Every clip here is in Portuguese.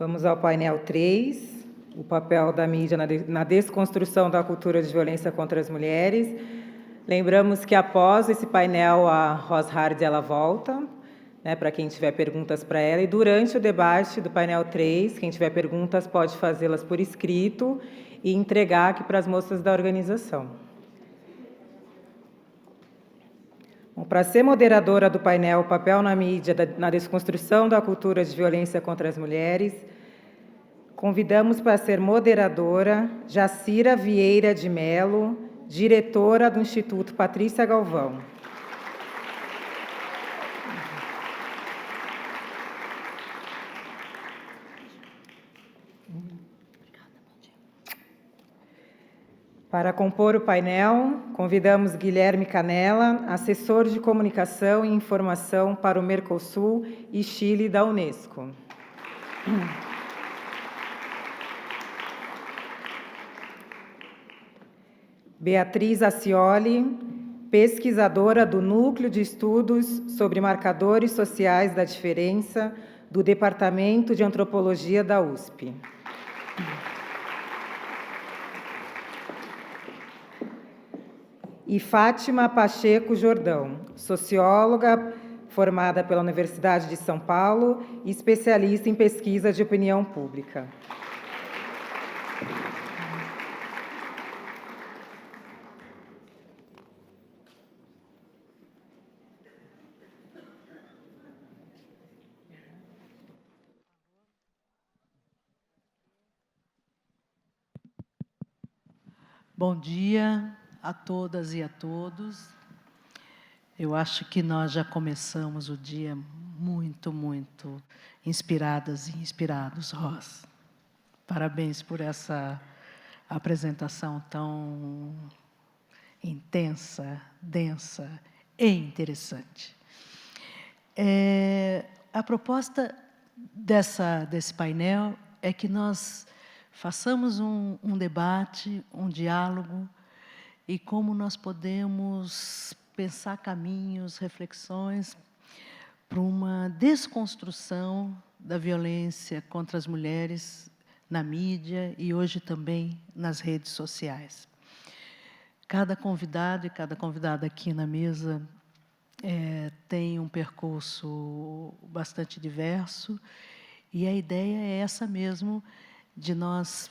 Vamos ao painel 3, o papel da mídia na desconstrução da cultura de violência contra as mulheres. Lembramos que após esse painel, a Ros Hard ela volta, né, para quem tiver perguntas para ela, e durante o debate do painel 3, quem tiver perguntas pode fazê-las por escrito e entregar aqui para as moças da organização. Para ser moderadora do painel Papel na Mídia na Desconstrução da Cultura de Violência contra as Mulheres, convidamos para ser moderadora Jacira Vieira de Melo, diretora do Instituto Patrícia Galvão. Para compor o painel, convidamos Guilherme Canella, assessor de comunicação e informação para o Mercosul e Chile da Unesco. Beatriz Acioli, pesquisadora do Núcleo de Estudos sobre Marcadores Sociais da Diferença do Departamento de Antropologia da USP. E Fátima Pacheco Jordão, socióloga formada pela Universidade de São Paulo e especialista em pesquisa de opinião pública. Bom dia a todas e a todos. Eu acho que nós já começamos o dia muito inspiradas e inspirados, Ros. Parabéns por essa apresentação tão intensa, densa e interessante. A proposta desse painel é que nós façamos um debate, um diálogo, e como nós podemos pensar caminhos, reflexões para uma desconstrução da violência contra as mulheres na mídia e hoje também nas redes sociais. Cada convidado e cada convidada aqui na mesa tem um percurso bastante diverso, e a ideia é essa mesmo, de nós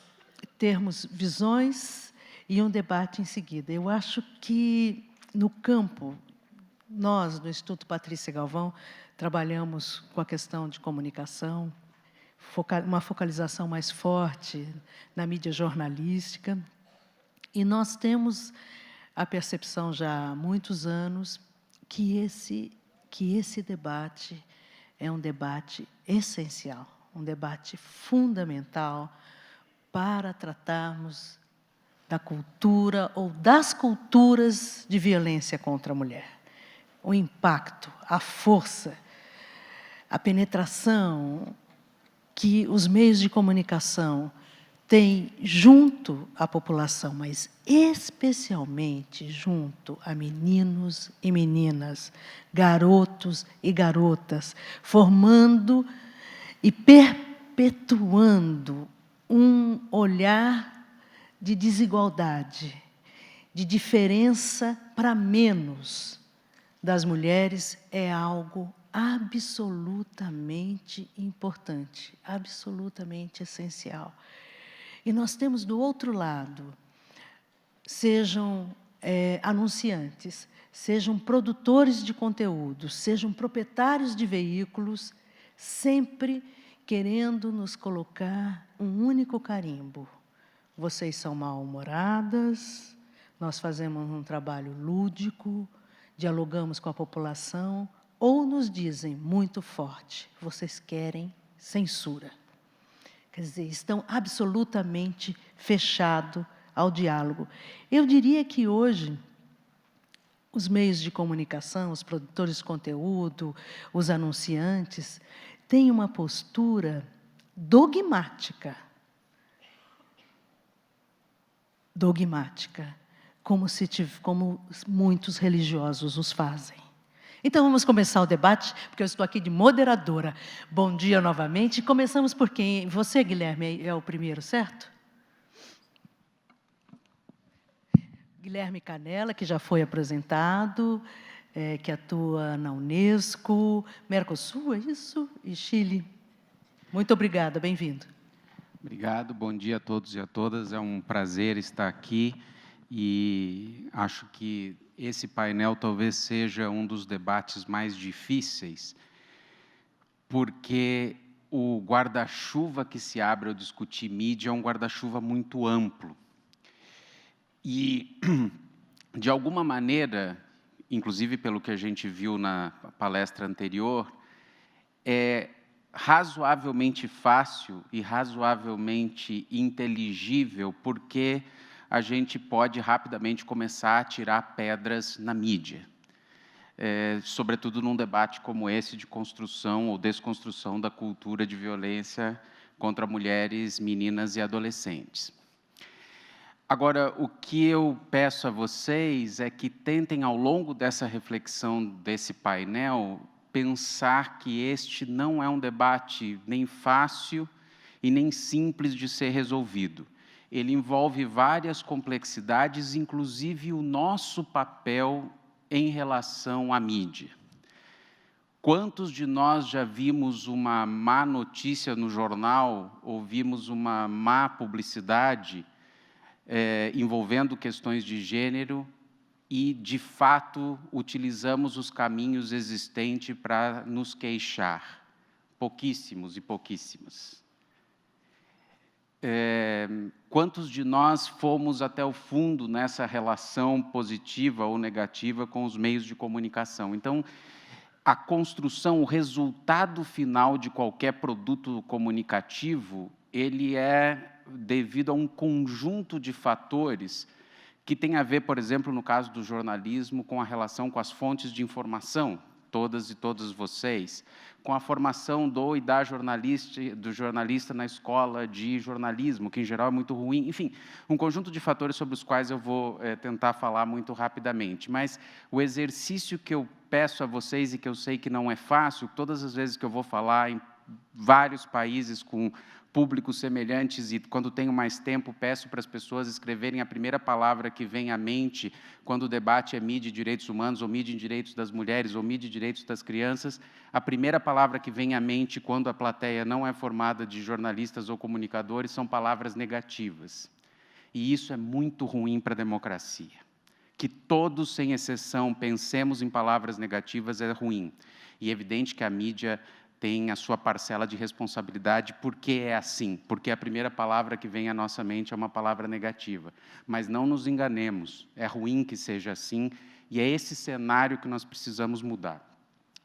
termos visões e um debate em seguida. Eu acho que, no campo, nós, do Instituto Patrícia Galvão, trabalhamos com a questão de comunicação, uma focalização mais forte na mídia jornalística, e nós temos a percepção já há muitos anos que esse debate é um debate essencial, um debate fundamental para tratarmos da cultura ou das culturas de violência contra a mulher. O impacto, a força, a penetração que os meios de comunicação têm junto à população, mas especialmente junto a meninos e meninas, garotos e garotas, formando e perpetuando um olhar de desigualdade, de diferença para menos das mulheres, é algo absolutamente importante, absolutamente essencial. E nós temos do outro lado, sejam anunciantes, sejam produtores de conteúdo, sejam proprietários de veículos, sempre querendo nos colocar um único carimbo. Vocês são mal-humoradas, nós fazemos um trabalho lúdico, dialogamos com a população, ou nos dizem muito forte, vocês querem censura. Quer dizer, estão absolutamente fechados ao diálogo. Eu diria que hoje, os meios de comunicação, os produtores de conteúdo, os anunciantes, têm uma postura dogmática, como muitos religiosos os fazem. Então, vamos começar o debate, porque eu estou aqui de moderadora. Bom dia novamente. Começamos por quem? Você, Guilherme, é o primeiro, certo? Guilherme Canella, que já foi apresentado, que atua na Unesco, Mercosul, é isso? E Chile. Muito obrigada, bem-vindo. Obrigado, bom dia a todos e a todas. É um prazer estar aqui e acho que esse painel talvez seja um dos debates mais difíceis, porque o guarda-chuva que se abre ao discutir mídia é um guarda-chuva muito amplo. E, de alguma maneira, inclusive pelo que a gente viu na palestra anterior, é razoavelmente fácil e razoavelmente inteligível, porque a gente pode rapidamente começar a tirar pedras na mídia, sobretudo num debate como esse de construção ou desconstrução da cultura de violência contra mulheres, meninas e adolescentes. Agora, o que eu peço a vocês é que tentem, ao longo dessa reflexão desse painel, pensar que este não é um debate nem fácil e nem simples de ser resolvido. Ele envolve várias complexidades, inclusive o nosso papel em relação à mídia. Quantos de nós já vimos uma má notícia no jornal, ou vimos uma má publicidade envolvendo questões de gênero e, de fato, utilizamos os caminhos existentes para nos queixar? Pouquíssimos e pouquíssimas. Quantos de nós fomos até o fundo nessa relação positiva ou negativa com os meios de comunicação? Então, a construção, o resultado final de qualquer produto comunicativo, ele é devido a um conjunto de fatores que tem a ver, por exemplo, no caso do jornalismo, com a relação com as fontes de informação, todas e todos vocês, com a formação do e da jornalista na escola de jornalismo, que em geral é muito ruim, enfim, um conjunto de fatores sobre os quais eu vou tentar falar muito rapidamente. Mas o exercício que eu peço a vocês, e que eu sei que não é fácil, todas as vezes que eu vou falar em vários países com públicos semelhantes, e quando tenho mais tempo, peço para as pessoas escreverem a primeira palavra que vem à mente quando o debate é mídia e direitos humanos, ou mídia e direitos das mulheres, ou mídia e direitos das crianças. A primeira palavra que vem à mente quando a plateia não é formada de jornalistas ou comunicadores são palavras negativas. E isso é muito ruim para a democracia. Que todos, sem exceção, pensemos em palavras negativas é ruim. E é evidente que a mídia tem a sua parcela de responsabilidade, porque é assim, porque a primeira palavra que vem à nossa mente é uma palavra negativa. Mas não nos enganemos, é ruim que seja assim, e é esse cenário que nós precisamos mudar.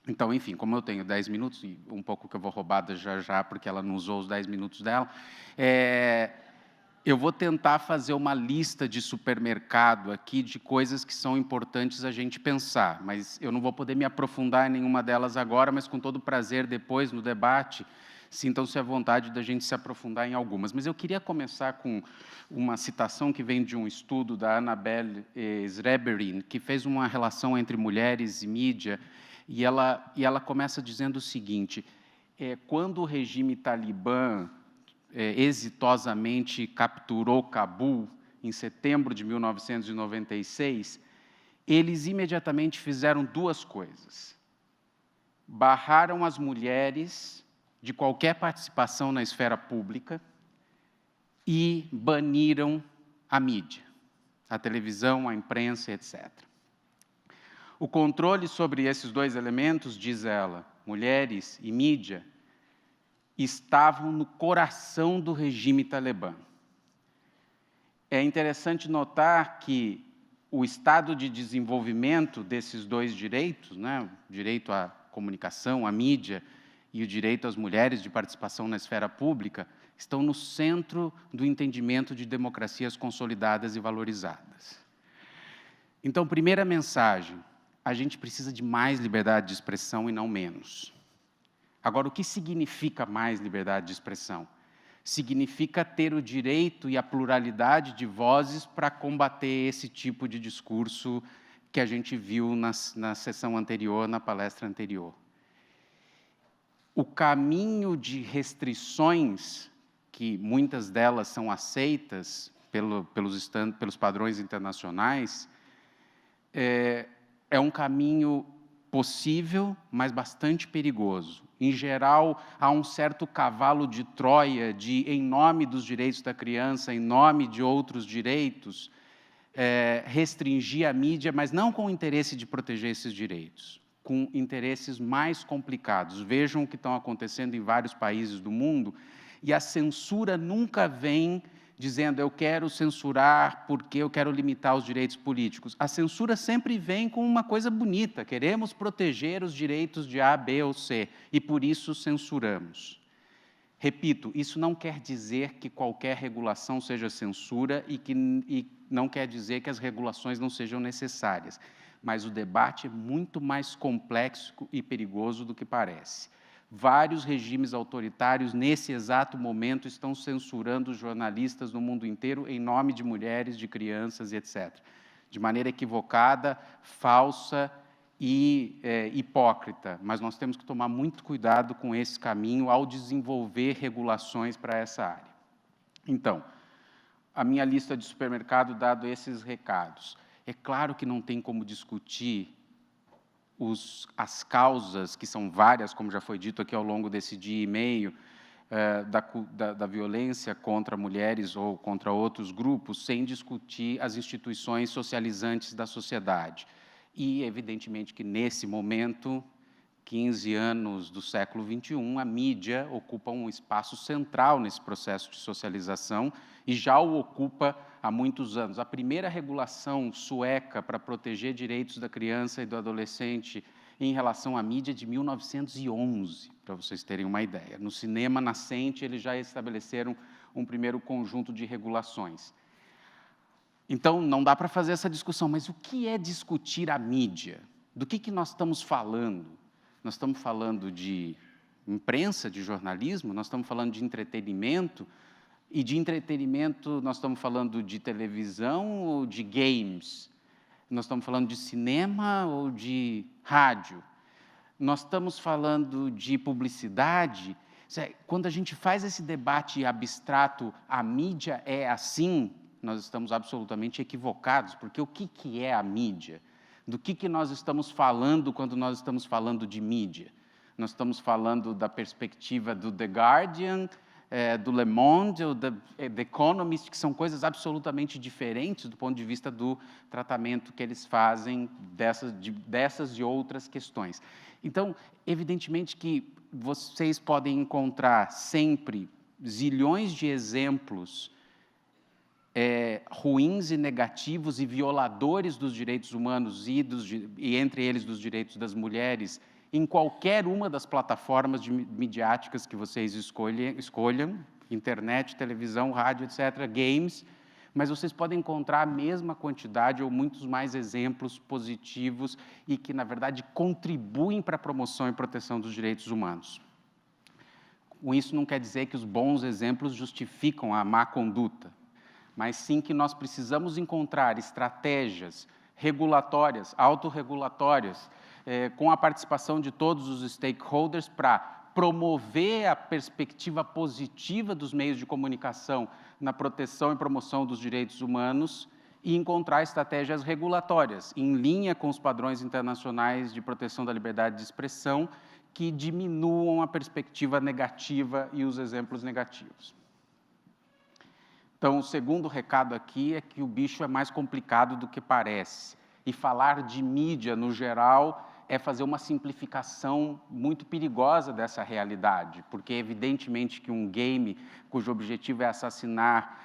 Então, enfim, como eu tenho 10 minutos, e um pouco que eu vou roubar já, porque ela não usou os 10 minutos dela, eu vou tentar fazer uma lista de supermercado aqui de coisas que são importantes a gente pensar, mas eu não vou poder me aprofundar em nenhuma delas agora, mas com todo prazer, depois, no debate, sintam-se à vontade da gente se aprofundar em algumas. Mas eu queria começar com uma citação que vem de um estudo da Annabelle Sreberin, que fez uma relação entre mulheres e mídia, e ela começa dizendo o seguinte: quando o regime talibã exitosamente capturou Cabul, em setembro de 1996, eles imediatamente fizeram duas coisas. Barraram as mulheres de qualquer participação na esfera pública e baniram a mídia, a televisão, a imprensa, etc. O controle sobre esses dois elementos, diz ela, mulheres e mídia, estavam no coração do regime talibã. É interessante notar que o estado de desenvolvimento desses dois direitos, né, o direito à comunicação, à mídia, e o direito às mulheres de participação na esfera pública, estão no centro do entendimento de democracias consolidadas e valorizadas. Então, primeira mensagem, a gente precisa de mais liberdade de expressão e não menos. Agora, o que significa mais liberdade de expressão? Significa ter o direito e a pluralidade de vozes para combater esse tipo de discurso que a gente viu na sessão anterior, na palestra anterior. O caminho de restrições, que muitas delas são aceitas pelos padrões internacionais, é um caminho possível, mas bastante perigoso. Em geral, há um certo cavalo de Troia de, em nome dos direitos da criança, em nome de outros direitos, restringir a mídia, mas não com o interesse de proteger esses direitos, com interesses mais complicados. Vejam o que estão acontecendo em vários países do mundo, e a censura nunca vem dizendo eu quero censurar porque eu quero limitar os direitos políticos. A censura sempre vem com uma coisa bonita, queremos proteger os direitos de A, B ou C, e por isso censuramos. Repito, isso não quer dizer que qualquer regulação seja censura e não quer dizer que as regulações não sejam necessárias, mas o debate é muito mais complexo e perigoso do que parece. Vários regimes autoritários, nesse exato momento, estão censurando os jornalistas no mundo inteiro em nome de mulheres, de crianças e etc. De maneira equivocada, falsa e hipócrita. Mas nós temos que tomar muito cuidado com esse caminho ao desenvolver regulações para essa área. Então, a minha lista de supermercado, dado esses recados. É claro que não tem como discutir as causas, que são várias, como já foi dito aqui ao longo desse dia e meio, da violência contra mulheres ou contra outros grupos, sem discutir as instituições socializantes da sociedade. E, evidentemente, que nesse momento, 15 anos do século XXI, a mídia ocupa um espaço central nesse processo de socialização e já o ocupa há muitos anos. A primeira regulação sueca para proteger direitos da criança e do adolescente em relação à mídia é de 1911, para vocês terem uma ideia. No cinema nascente, eles já estabeleceram um primeiro conjunto de regulações. Então, não dá para fazer essa discussão, mas o que é discutir a mídia? Do que nós estamos falando? Nós estamos falando de imprensa, de jornalismo, nós estamos falando de entretenimento, e de entretenimento nós estamos falando de televisão ou de games? Nós estamos falando de cinema ou de rádio? Nós estamos falando de publicidade? Quando a gente faz esse debate abstrato, a mídia é assim, nós estamos absolutamente equivocados, porque o que é a mídia? Do que nós estamos falando quando nós estamos falando de mídia? Nós estamos falando da perspectiva do The Guardian, do Le Monde, ou da The Economist, que são coisas absolutamente diferentes do ponto de vista do tratamento que eles fazem dessas e outras questões. Então, evidentemente que vocês podem encontrar sempre zilhões de exemplos ruins e negativos e violadores dos direitos humanos e entre eles dos direitos das mulheres em qualquer uma das plataformas midiáticas que vocês escolham, internet, televisão, rádio, etc., games, mas vocês podem encontrar a mesma quantidade ou muitos mais exemplos positivos e que, na verdade, contribuem para a promoção e proteção dos direitos humanos. Com isso, não quer dizer que os bons exemplos justificam a má conduta, mas sim que nós precisamos encontrar estratégias regulatórias, autorregulatórias, com a participação de todos os stakeholders para promover a perspectiva positiva dos meios de comunicação na proteção e promoção dos direitos humanos e encontrar estratégias regulatórias em linha com os padrões internacionais de proteção da liberdade de expressão que diminuam a perspectiva negativa e os exemplos negativos. Então, o segundo recado aqui é que o bicho é mais complicado do que parece. E falar de mídia, no geral, é fazer uma simplificação muito perigosa dessa realidade, porque, evidentemente, que um game cujo objetivo é assassinar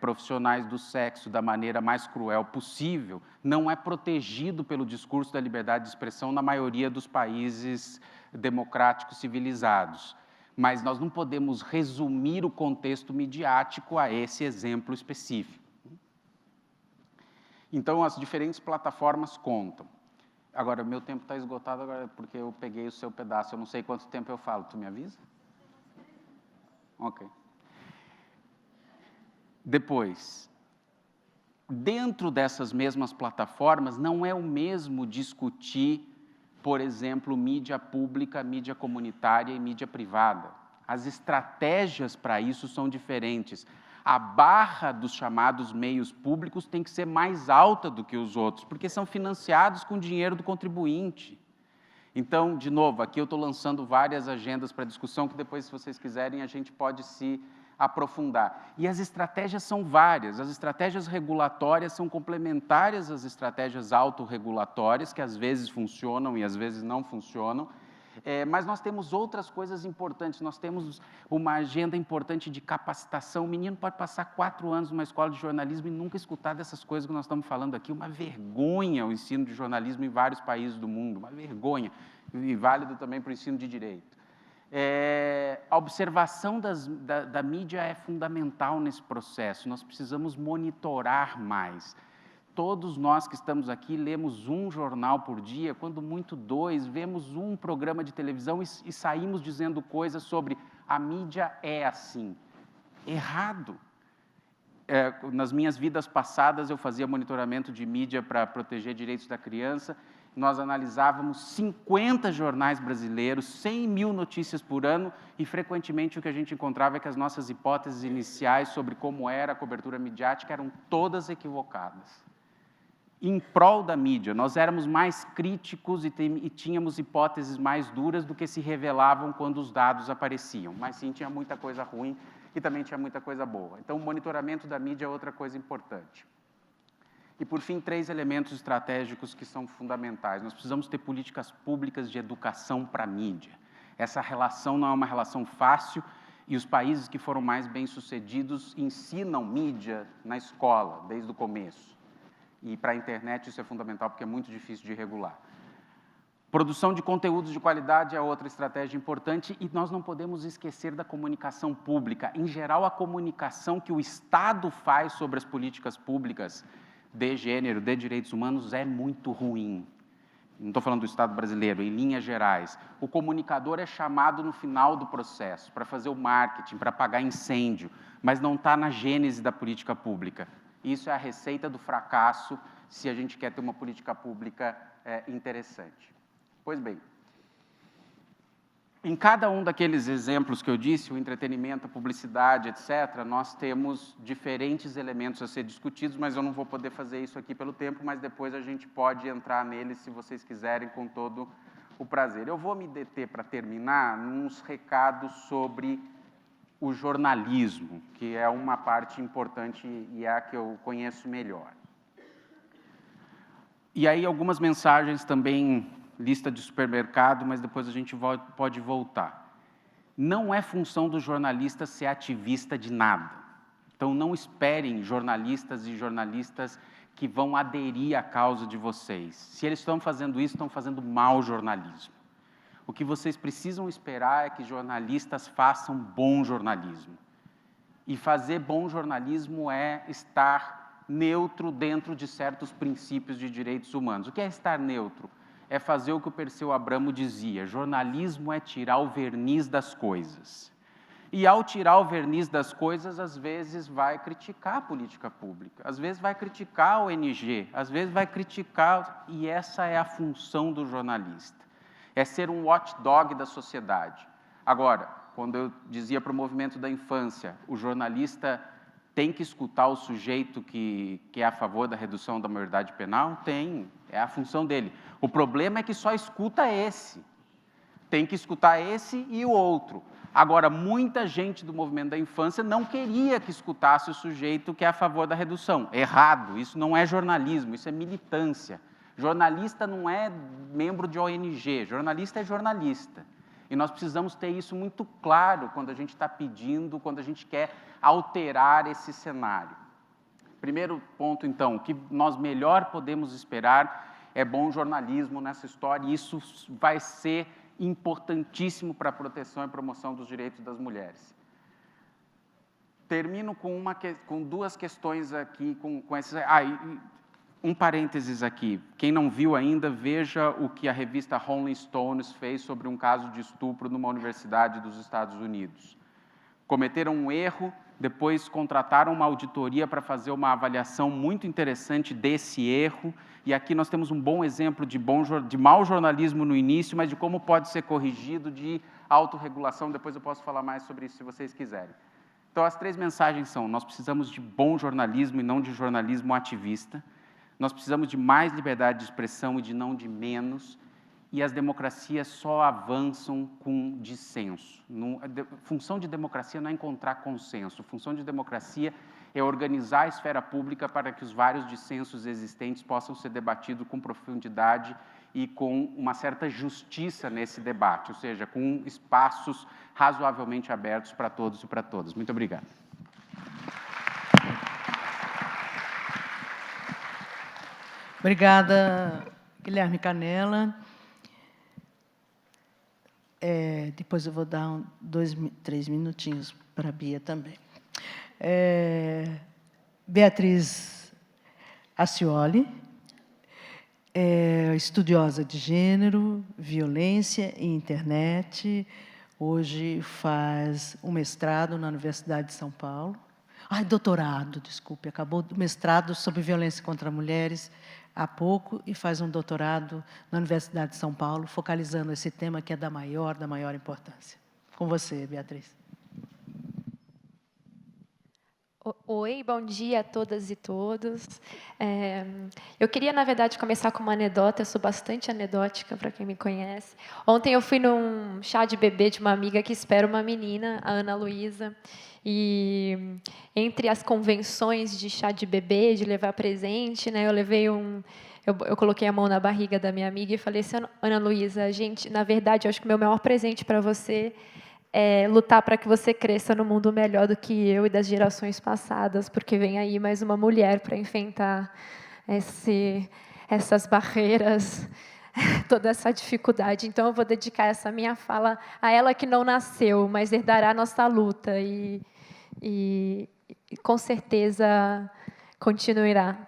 profissionais do sexo da maneira mais cruel possível, não é protegido pelo discurso da liberdade de expressão na maioria dos países democráticos civilizados. Mas nós não podemos resumir o contexto midiático a esse exemplo específico. Então, as diferentes plataformas contam. Agora, meu tempo está esgotado agora porque eu peguei o seu pedaço. Eu não sei quanto tempo eu falo. Tu me avisa? Ok. Depois, dentro dessas mesmas plataformas, não é o mesmo discutir, por exemplo, mídia pública, mídia comunitária e mídia privada. As estratégias para isso são diferentes. A barra dos chamados meios públicos tem que ser mais alta do que os outros, porque são financiados com dinheiro do contribuinte. Então, de novo, aqui eu estou lançando várias agendas para discussão, que depois, se vocês quiserem, a gente pode se aprofundar. E as estratégias são várias. As estratégias regulatórias são complementares às estratégias autorregulatórias, que às vezes funcionam e às vezes não funcionam. Mas nós temos outras coisas importantes. Nós temos uma agenda importante de capacitação. O menino pode passar 4 anos numa escola de jornalismo e nunca escutar dessas coisas que nós estamos falando aqui. Uma vergonha o ensino de jornalismo em vários países do mundo. Uma vergonha. E válido também para o ensino de direito. A observação da mídia é fundamental nesse processo. Nós precisamos monitorar mais. Todos nós que estamos aqui lemos um jornal por dia, quando muito 2, vemos um programa de televisão e saímos dizendo coisas sobre a mídia é assim. Errado. Nas minhas vidas passadas, eu fazia monitoramento de mídia para proteger direitos da criança. Nós analisávamos 50 jornais brasileiros, 100 mil notícias por ano, e frequentemente o que a gente encontrava é que as nossas hipóteses iniciais sobre como era a cobertura midiática eram todas equivocadas. Em prol da mídia, nós éramos mais críticos e tínhamos hipóteses mais duras do que se revelavam quando os dados apareciam. Mas sim, tinha muita coisa ruim e também tinha muita coisa boa. Então, o monitoramento da mídia é outra coisa importante. E, por fim, 3 elementos estratégicos que são fundamentais. Nós precisamos ter políticas públicas de educação para a mídia. Essa relação não é uma relação fácil, e os países que foram mais bem-sucedidos ensinam mídia na escola, desde o começo. E para a internet isso é fundamental, porque é muito difícil de regular. Produção de conteúdos de qualidade é outra estratégia importante, e nós não podemos esquecer da comunicação pública. Em geral, a comunicação que o Estado faz sobre as políticas públicas de gênero, de direitos humanos, é muito ruim. Não estou falando do Estado brasileiro, em linhas gerais. O comunicador é chamado no final do processo para fazer o marketing, para apagar incêndio, mas não está na gênese da política pública. Isso é a receita do fracasso se a gente quer ter uma política pública interessante. Pois bem, em cada um daqueles exemplos que eu disse, o entretenimento, a publicidade, etc., nós temos diferentes elementos a ser discutidos, mas eu não vou poder fazer isso aqui pelo tempo, mas depois a gente pode entrar neles, se vocês quiserem, com todo o prazer. Eu vou me deter, para terminar, nos recados sobre o jornalismo, que é uma parte importante e é a que eu conheço melhor. E aí algumas mensagens também, lista de supermercado, mas depois a gente pode voltar. Não é função do jornalista ser ativista de nada. Então não esperem jornalistas e jornalistas que vão aderir à causa de vocês. Se eles estão fazendo isso, estão fazendo mau jornalismo. O que vocês precisam esperar é que jornalistas façam bom jornalismo. E fazer bom jornalismo é estar neutro dentro de certos princípios de direitos humanos. O que é estar neutro? É fazer o que o Perseu Abramo dizia: jornalismo é tirar o verniz das coisas. E ao tirar o verniz das coisas, às vezes vai criticar a política pública, às vezes vai criticar a ONG, às vezes vai criticar, e essa é a função do jornalista. É ser um watchdog da sociedade. Agora, quando eu dizia para o movimento da infância, o jornalista tem que escutar o sujeito que é a favor da redução da maioridade penal? Tem, é a função dele. O problema é que só escuta esse. Tem que escutar esse e o outro. Agora, muita gente do movimento da infância não queria que escutasse o sujeito que é a favor da redução. Errado, isso não é jornalismo, isso é militância. Jornalista não é membro de ONG, jornalista é jornalista. E nós precisamos ter isso muito claro quando a gente está pedindo, quando a gente quer alterar esse cenário. Primeiro ponto, então, o que nós melhor podemos esperar é bom jornalismo nessa história, e isso vai ser importantíssimo para a proteção e promoção dos direitos das mulheres. Termino com 2 questões aqui, com esses... Um parênteses aqui, quem não viu ainda, veja o que a revista Rolling Stones fez sobre um caso de estupro numa universidade dos Estados Unidos. cometeram um erro, depois contrataram uma auditoria para fazer uma avaliação muito interessante desse erro, e aqui nós temos um bom exemplo de mau jornalismo no início, mas de como pode ser corrigido, de autorregulação. Depois eu posso falar mais sobre isso, se vocês quiserem. Então, as 3 mensagens são: nós precisamos de bom jornalismo e não de jornalismo ativista. Nós precisamos de mais liberdade de expressão e de não de menos. E as democracias só avançam com dissenso. Função de democracia não é encontrar consenso. Função de democracia é organizar a esfera pública para que os vários dissensos existentes possam ser debatidos com profundidade e com uma certa justiça nesse debate, ou seja, com espaços razoavelmente abertos para todos e para todas. Muito obrigado. Obrigada, Guilherme Canella. Depois eu vou dar 2, 3 minutinhos para a Bia também. Beatriz Acioli, estudiosa de gênero, violência e internet. Hoje faz um mestrado na Universidade de São Paulo. Doutorado, desculpe, acabou o mestrado sobre violência contra mulheres há pouco e faz um doutorado na Universidade de São Paulo, focalizando esse tema que é da maior importância. Com você, Beatriz. Oi, bom dia a todas e todos. Eu queria, na verdade, começar com uma anedota. Eu sou bastante anedótica, para quem me conhece. Ontem eu fui num chá de bebê de uma amiga que espera uma menina, a Ana Luísa. E entre as convenções de chá de bebê, de levar presente, né, eu levei eu coloquei a mão na barriga da minha amiga e falei assim: Ana Luísa, na verdade, eu acho que o meu maior presente para você é lutar para que você cresça no mundo melhor do que eu e das gerações passadas, porque vem aí mais uma mulher para enfrentar essas barreiras, toda essa dificuldade. Então, eu vou dedicar essa minha fala a ela que não nasceu, mas herdará a nossa luta e com certeza continuará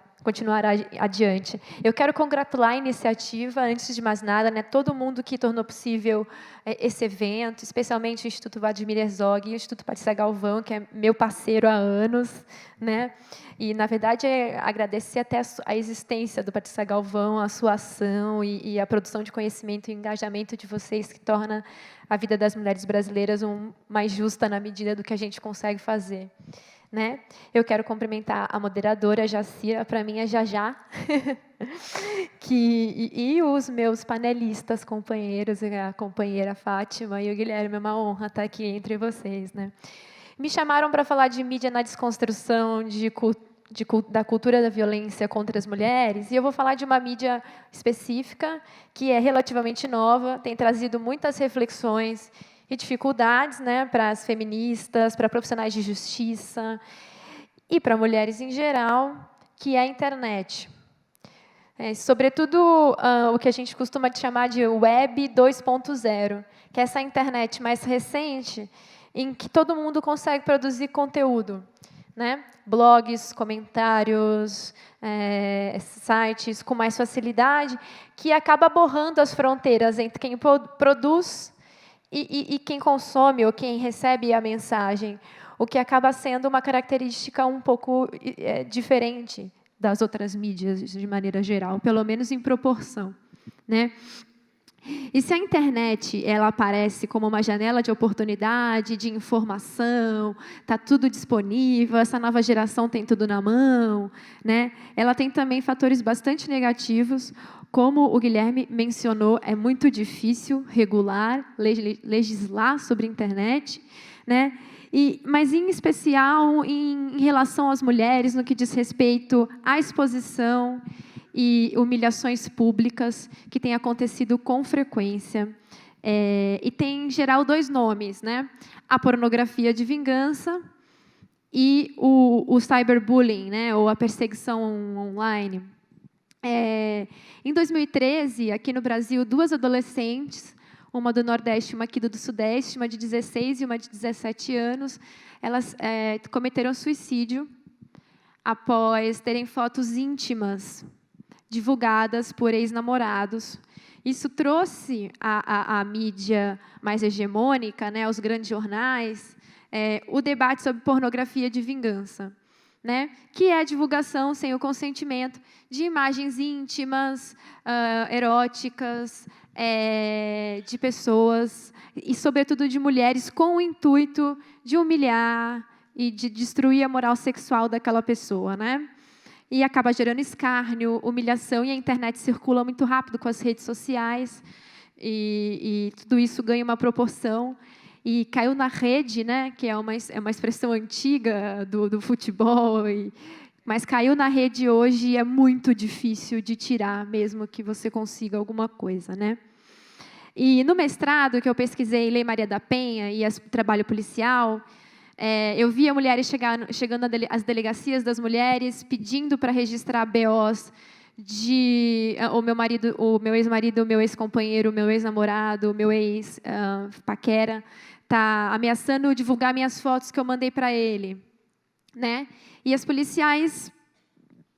adiante. Eu quero congratular a iniciativa, antes de mais nada, né, todo mundo que tornou possível esse evento, especialmente o Instituto Vladimir Herzog e o Instituto Patrícia Galvão, que é meu parceiro há anos, né? E, na verdade, agradecer até a existência do Patrícia Galvão, a sua ação e a produção de conhecimento e engajamento de vocês, que torna a vida das mulheres brasileiras mais justa na medida do que a gente consegue fazer. Né? Eu quero cumprimentar a moderadora Jacira, para mim é Jajá, e os meus panelistas, companheiros, a companheira Fátima e o Guilherme. É uma honra estar aqui entre vocês. Né? Me chamaram para falar de mídia na desconstrução da cultura da violência contra as mulheres, e eu vou falar de uma mídia específica, que é relativamente nova, tem trazido muitas reflexões e dificuldades, né, para as feministas, para profissionais de justiça e para mulheres em geral, que é a internet. Sobretudo, o que a gente costuma chamar de Web 2.0, que é essa internet mais recente, em que todo mundo consegue produzir conteúdo. Né? Blogs, comentários, sites com mais facilidade, que acaba borrando as fronteiras entre quem produz e quem consome ou quem recebe a mensagem, o que acaba sendo uma característica um pouco diferente das outras mídias, de maneira geral, pelo menos em proporção. Né? E se a internet ela aparece como uma janela de oportunidade, de informação, está tudo disponível, essa nova geração tem tudo na mão, né? Ela tem também fatores bastante negativos, como o Guilherme mencionou, é muito difícil regular, legislar sobre a internet, né? Mas, em especial, em relação às mulheres, no que diz respeito à exposição e humilhações públicas, que têm acontecido com frequência. E tem, em geral, 2 nomes, né? A pornografia de vingança e o cyberbullying, né? Ou a perseguição online. Em 2013, aqui no Brasil, 2 adolescentes, uma do Nordeste e uma aqui do Sudeste, uma de 16 e uma de 17 anos, elas cometeram suicídio após terem fotos íntimas divulgadas por ex-namorados. Isso trouxe a mídia mais hegemônica, né, os grandes jornais, o debate sobre pornografia de vingança, né? Que é a divulgação sem o consentimento de imagens íntimas, eróticas, de pessoas, e, sobretudo, de mulheres, com o intuito de humilhar e de destruir a moral sexual daquela pessoa, né? E acaba gerando escárnio, humilhação, e a internet circula muito rápido com as redes sociais, e tudo isso ganha uma proporção. E caiu na rede, né, que é uma expressão antiga do futebol, mas caiu na rede hoje e é muito difícil de tirar, mesmo que você consiga alguma coisa, né? E no mestrado, que eu pesquisei Lei Maria da Penha e trabalho policial, eu via mulheres chegando às delegacias das mulheres, pedindo para registrar BOs o meu ex-marido, o meu ex-companheiro, o meu ex-namorado, o meu ex-paquera, está ameaçando divulgar minhas fotos que eu mandei para ele, né? E as policiais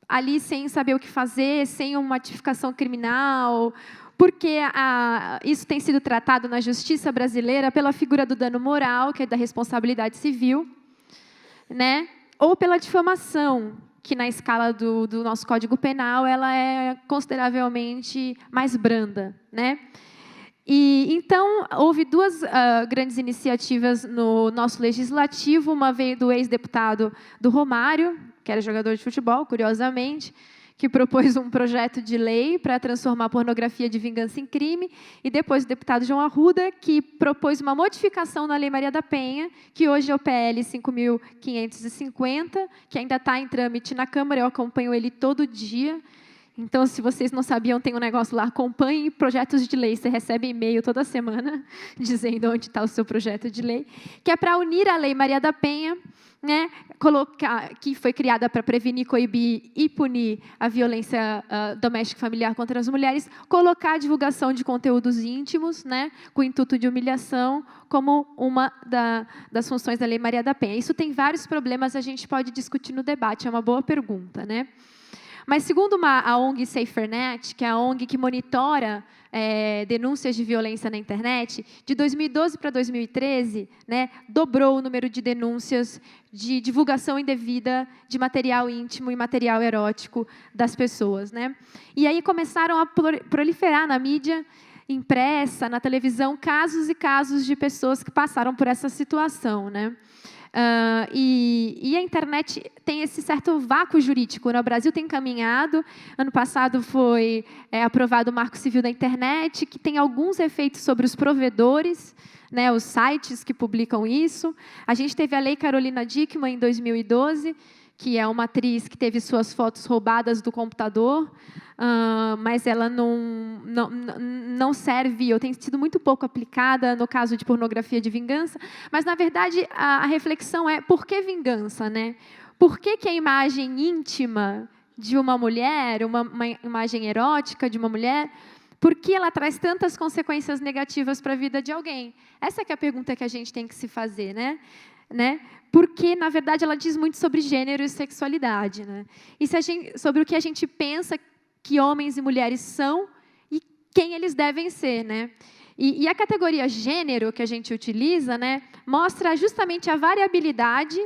ali sem saber o que fazer, sem uma tipificação criminal, porque isso tem sido tratado na justiça brasileira pela figura do dano moral, que é da responsabilidade civil, né? Ou pela difamação, que na escala do nosso Código Penal ela é consideravelmente mais branda, né? E então houve duas grandes iniciativas no nosso legislativo, uma veio do ex-deputado do Romário, que era jogador de futebol, curiosamente, que propôs um projeto de lei para transformar a pornografia de vingança em crime, e depois o deputado João Arruda, que propôs uma modificação na Lei Maria da Penha, que hoje é o PL 5.550, que ainda está em trâmite na Câmara, eu acompanho ele todo dia. Então, se vocês não sabiam, tem um negócio lá, acompanhe projetos de lei. Você recebe e-mail toda semana dizendo onde está o seu projeto de lei, que é para unir a Lei Maria da Penha, né, que foi criada para prevenir, coibir e punir a violência doméstica e familiar contra as mulheres, colocar a divulgação de conteúdos íntimos, né, com o intuito de humilhação, como uma das funções da Lei Maria da Penha. Isso tem vários problemas, a gente pode discutir no debate, é uma boa pergunta, né? Mas, segundo a ONG SaferNet, que é a ONG que monitora denúncias de violência na internet, de 2012 para 2013, né, dobrou o número de denúncias de divulgação indevida de material íntimo e material erótico das pessoas, né? E aí começaram a proliferar na mídia impressa, na televisão, casos e casos de pessoas que passaram por essa situação, né? E a internet tem esse certo vácuo jurídico. O Brasil tem caminhado. Ano passado foi aprovado o Marco Civil da Internet, que tem alguns efeitos sobre os provedores, né, os sites que publicam isso. A gente teve a Lei Carolina Dickmann, em 2012, que é uma atriz que teve suas fotos roubadas do computador, mas ela não serve, ou tem sido muito pouco aplicada no caso de pornografia de vingança. Mas, na verdade, a reflexão é: por que vingança, né? Por que a imagem íntima de uma mulher, uma imagem erótica de uma mulher, por que ela traz tantas consequências negativas para a vida de alguém? Essa que é a pergunta que a gente tem que se fazer, né? Porque, na verdade, ela diz muito sobre gênero e sexualidade, né? E sobre o que a gente pensa que homens e mulheres são e quem eles devem ser, né? E a categoria gênero que a gente utiliza, né, mostra justamente a variabilidade,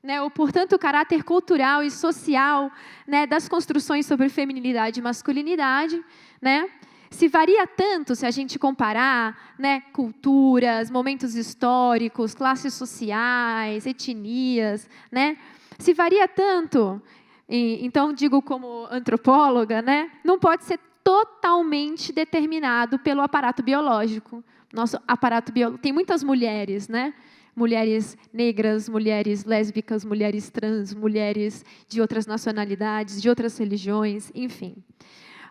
né, ou, portanto, o caráter cultural e social, né, das construções sobre feminilidade e masculinidade, né? Se varia tanto, se a gente comparar, né, culturas, momentos históricos, classes sociais, etnias, né? Se varia tanto, então, digo como antropóloga, né, não pode ser totalmente determinado pelo aparato biológico. Nosso aparato biológico tem muitas mulheres, né? Mulheres negras, mulheres lésbicas, mulheres trans, mulheres de outras nacionalidades, de outras religiões, enfim.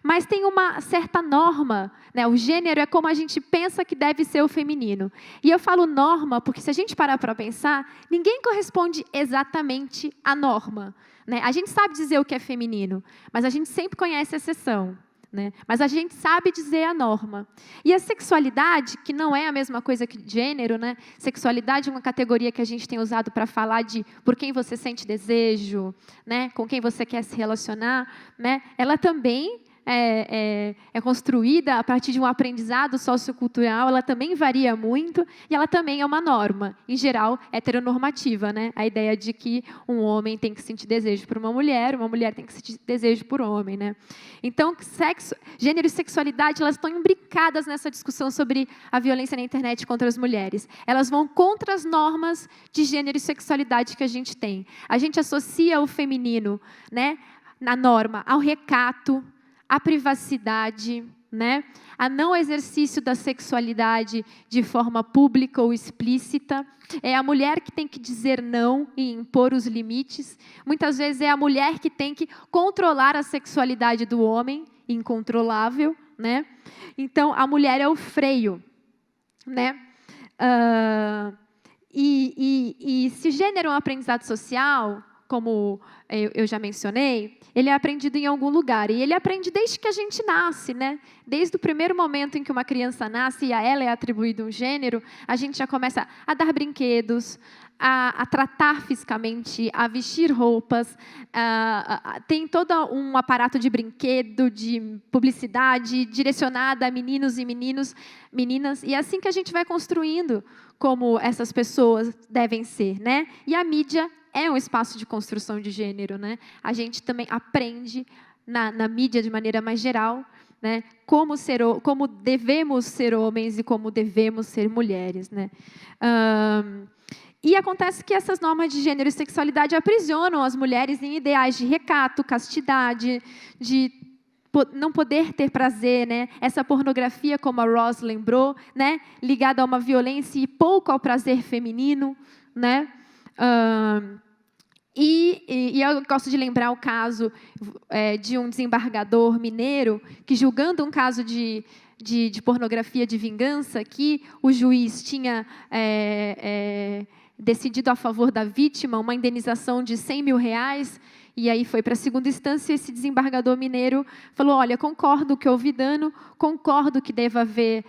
Mas tem uma certa norma, né? O gênero é como a gente pensa que deve ser o feminino. E eu falo norma porque, se a gente parar para pensar, ninguém corresponde exatamente à norma, né? A gente sabe dizer o que é feminino, mas a gente sempre conhece a exceção, né? Mas a gente sabe dizer a norma. E a sexualidade, que não é a mesma coisa que gênero, né? Sexualidade é uma categoria que a gente tem usado para falar de por quem você sente desejo, né? Com quem você quer se relacionar, né? Ela também, é construída a partir de um aprendizado sociocultural, ela também varia muito e ela também é uma norma, em geral, heteronormativa, né? A ideia de que um homem tem que sentir desejo por uma mulher tem que sentir desejo por homem, né? Então, sexo, gênero e sexualidade, elas estão imbricadas nessa discussão sobre a violência na internet contra as mulheres. Elas vão contra as normas de gênero e sexualidade que a gente tem. A gente associa o feminino, né, na norma, ao recato, à privacidade, né? A não exercício da sexualidade de forma pública ou explícita. É a mulher que tem que dizer não e impor os limites. Muitas vezes é a mulher que tem que controlar a sexualidade do homem, incontrolável, né? Então, a mulher é o freio, né? E se gênero é um aprendizado social, como eu já mencionei, ele é aprendido em algum lugar. E ele aprende desde que a gente nasce, né? Desde o primeiro momento em que uma criança nasce e a ela é atribuído um gênero, a gente já começa a dar brinquedos, a tratar fisicamente, a vestir roupas. Tem todo um aparato de brinquedo, de publicidade direcionada a meninos e meninas. E é assim que a gente vai construindo como essas pessoas devem ser, né? E a mídia é um espaço de construção de gênero, né? A gente também aprende na mídia de maneira mais geral, né? Como devemos ser homens e como devemos ser mulheres, né? E acontece que essas normas de gênero e sexualidade aprisionam as mulheres em ideais de recato, castidade, de não poder ter prazer, né? Essa pornografia, como a Ross lembrou, né? Ligada a uma violência e pouco ao prazer feminino, né? E eu gosto de lembrar o caso de um desembargador mineiro que, julgando um caso de pornografia de vingança, que o juiz tinha decidido a favor da vítima uma indenização de R$100 mil, e aí foi para a segunda instância, e esse desembargador mineiro falou, olha, concordo que houve dano, concordo que deva haver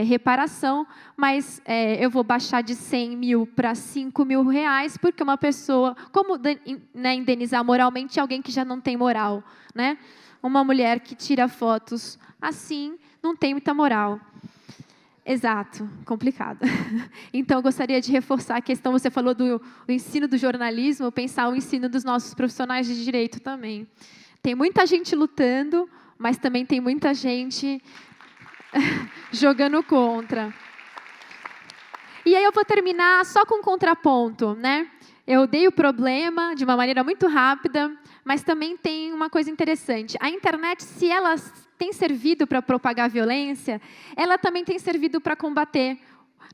reparação, mas eu vou baixar de 100 mil para R$5 mil, porque uma pessoa, como indenizar moralmente alguém que já não tem moral, né? Uma mulher que tira fotos assim, não tem muita moral. Exato, complicado. Então, eu gostaria de reforçar a questão, você falou do ensino do jornalismo, pensar o ensino dos nossos profissionais de direito também. Tem muita gente lutando, mas também tem muita gente jogando contra. E aí eu vou terminar só com um contraponto, né? Eu dei o problema de uma maneira muito rápida, mas também tem uma coisa interessante. A internet, se ela tem servido para propagar violência, ela também tem servido para combater,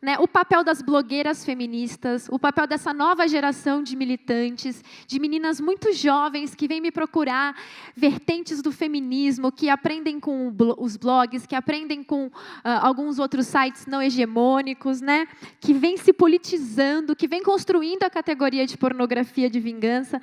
né, o papel das blogueiras feministas, o papel dessa nova geração de militantes, de meninas muito jovens que vêm me procurar, vertentes do feminismo, que aprendem com os blogs, que aprendem com alguns outros sites não hegemônicos, né, que vêm se politizando, que vêm construindo a categoria de pornografia de vingança,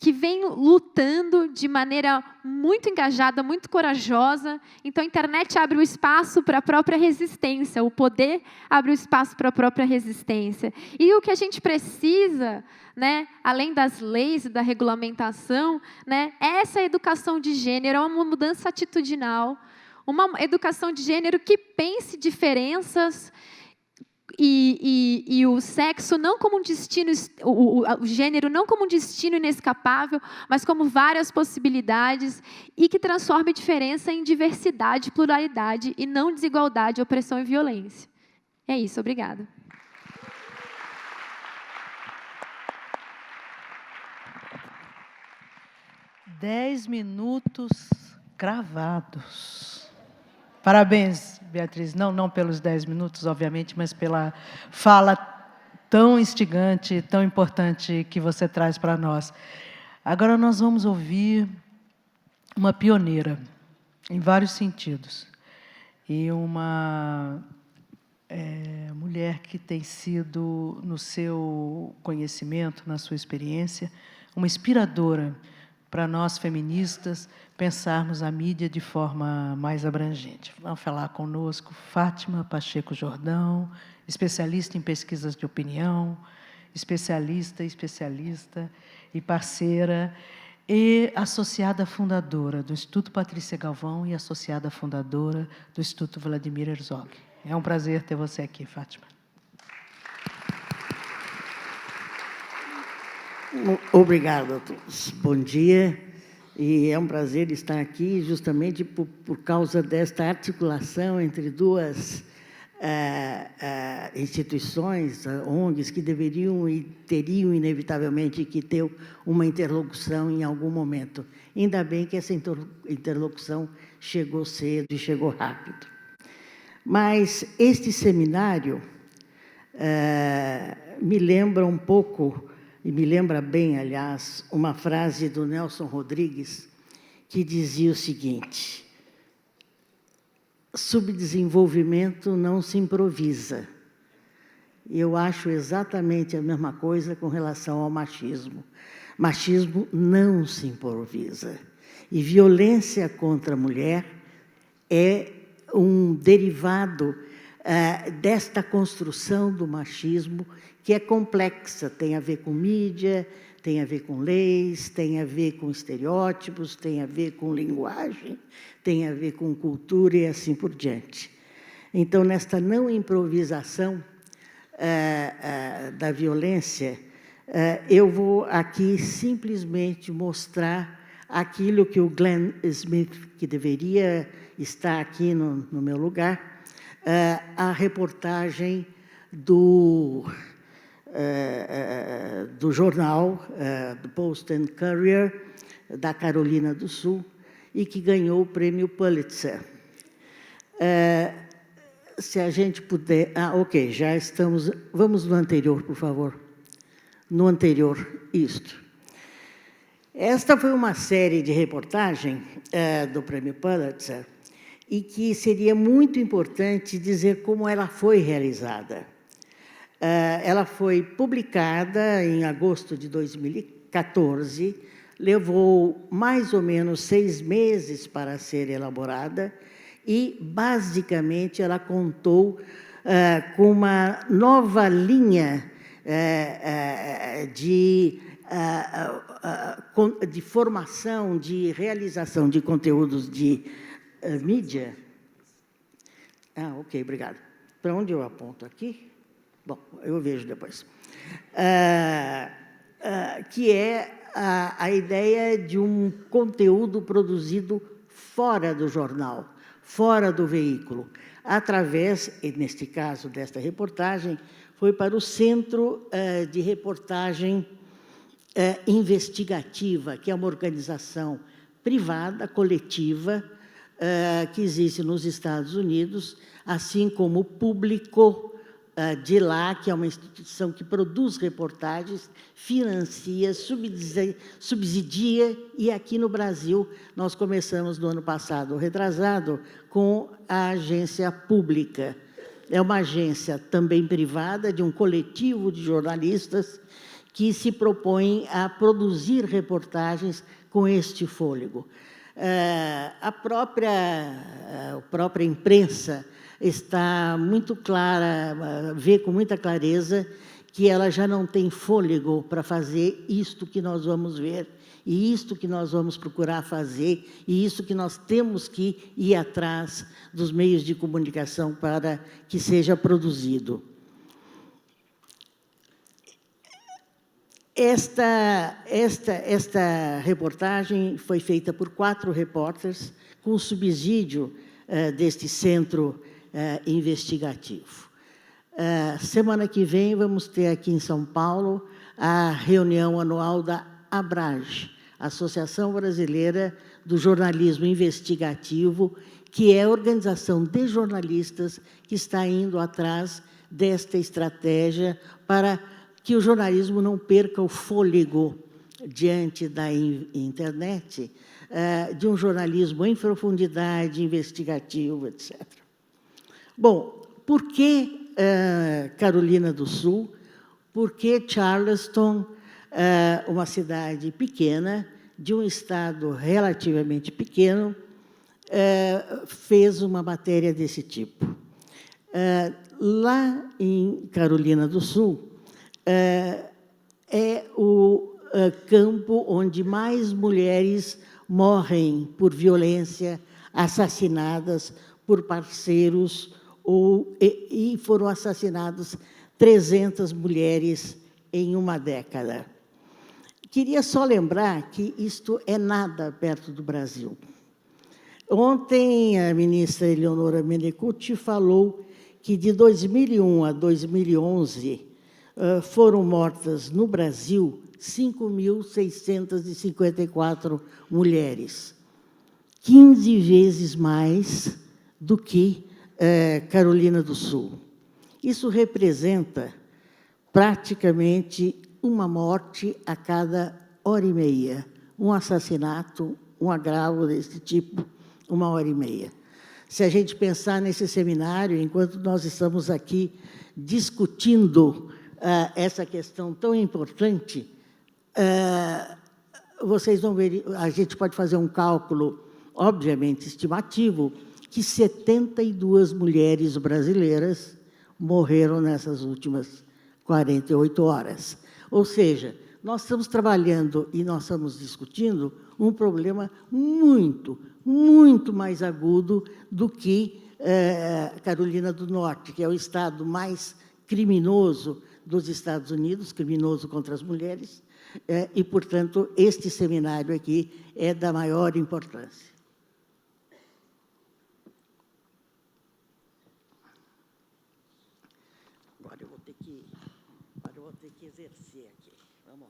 que vem lutando de maneira muito engajada, muito corajosa. Então, a internet abre o espaço para a própria resistência, o poder abre o espaço para a própria resistência. E o que a gente precisa, né, além das leis e da regulamentação, né, é essa educação de gênero, é uma mudança atitudinal, uma educação de gênero que pense diferenças, e o sexo não como um destino, o gênero não como um destino inescapável, mas como várias possibilidades, e que transforme diferença em diversidade, pluralidade, e não desigualdade, opressão e violência. É isso, obrigada. Dez minutos cravados. Parabéns, Beatriz, não pelos 10 minutos, obviamente, mas pela fala tão instigante, tão importante que você traz para nós. Agora nós vamos ouvir uma pioneira, em vários sentidos, e uma mulher que tem sido, no seu conhecimento, na sua experiência, uma inspiradora para nós feministas pensarmos a mídia de forma mais abrangente. Vamos falar conosco Fátima Pacheco Jordão, especialista em pesquisas de opinião, especialista e parceira e associada fundadora do Instituto Patrícia Galvão e associada fundadora do Instituto Vladimir Herzog. É um prazer ter você aqui, Fátima. Obrigado a todos. Bom dia. E é um prazer estar aqui justamente por causa desta articulação entre duas instituições, ONGs, que deveriam e teriam, inevitavelmente, que ter uma interlocução em algum momento. Ainda bem que essa interlocução chegou cedo e chegou rápido. Mas este seminário me lembra um pouco, e me lembra bem, aliás, uma frase do Nelson Rodrigues, que dizia o seguinte: subdesenvolvimento não se improvisa. Eu acho exatamente a mesma coisa com relação ao machismo. Machismo não se improvisa. E violência contra a mulher é um derivado desta construção do machismo, que é complexa, tem a ver com mídia, tem a ver com leis, tem a ver com estereótipos, tem a ver com linguagem, tem a ver com cultura e assim por diante. Então, nesta não improvisação da violência, eu vou aqui simplesmente mostrar aquilo que o Glenn Smith, que deveria estar aqui no meu lugar, a reportagem do jornal, do Post and Courier, da Carolina do Sul, e que ganhou o prêmio Pulitzer. Se a gente puder... ok, já estamos... Vamos no anterior, por favor. No anterior, isto. Esta foi uma série de reportagem do prêmio Pulitzer, e que seria muito importante dizer como ela foi realizada. Ela foi publicada em agosto de 2014, levou mais ou menos 6 meses para ser elaborada e, basicamente, ela contou com uma nova linha de formação, de realização de conteúdos de mídia. Ok, obrigado. Para onde eu aponto aqui? Bom, eu vejo depois. Que é a ideia de um conteúdo produzido fora do jornal, fora do veículo, através, neste caso desta reportagem, foi para o Centro de Reportagem Investigativa, que é uma organização privada, coletiva, que existe nos Estados Unidos, assim como o Público de lá, que é uma instituição que produz reportagens, financia, subsidia, e aqui no Brasil nós começamos no ano passado, retrasado, com a agência pública. É uma agência também privada, de um coletivo de jornalistas que se propõem a produzir reportagens com este fôlego. A própria imprensa está muito clara, vê com muita clareza que ela já não tem fôlego para fazer isto que nós vamos ver, e isto que nós vamos procurar fazer, e isso que nós temos que ir atrás dos meios de comunicação para que seja produzido. Esta reportagem foi feita por 4 repórteres, com o subsídio deste centro investigativo. Semana que vem, vamos ter aqui em São Paulo a reunião anual da ABRAGE, Associação Brasileira do Jornalismo Investigativo, que é a organização de jornalistas que está indo atrás desta estratégia para que o jornalismo não perca o fôlego diante da internet, de um jornalismo em profundidade, investigativo, etc. Bom, por que Carolina do Sul? Por que Charleston, uma cidade pequena, de um estado relativamente pequeno, fez uma matéria desse tipo? Lá em Carolina do Sul, é o campo onde mais mulheres morrem por violência, assassinadas por parceiros, e foram assassinadas 300 mulheres em uma década. Queria só lembrar que isto é nada perto do Brasil. Ontem, a ministra Eleonora Menecute falou que, de 2001 a 2011, foram mortas no Brasil 5.654 mulheres, 15 vezes mais do que Carolina do Sul. Isso representa praticamente uma morte a cada hora e meia, um assassinato, um agravo desse tipo, 1h30. Se a gente pensar nesse seminário, enquanto nós estamos aqui discutindo essa questão tão importante, vocês vão ver, a gente pode fazer um cálculo, obviamente, estimativo, que 72 mulheres brasileiras morreram nessas últimas 48 horas. Ou seja, nós estamos trabalhando e nós estamos discutindo um problema muito, muito mais agudo do que Carolina do Norte, que é o estado mais criminoso dos Estados Unidos, criminoso contra as mulheres, e, portanto, este seminário aqui é da maior importância. Agora eu vou ter que exercer aqui. Vamos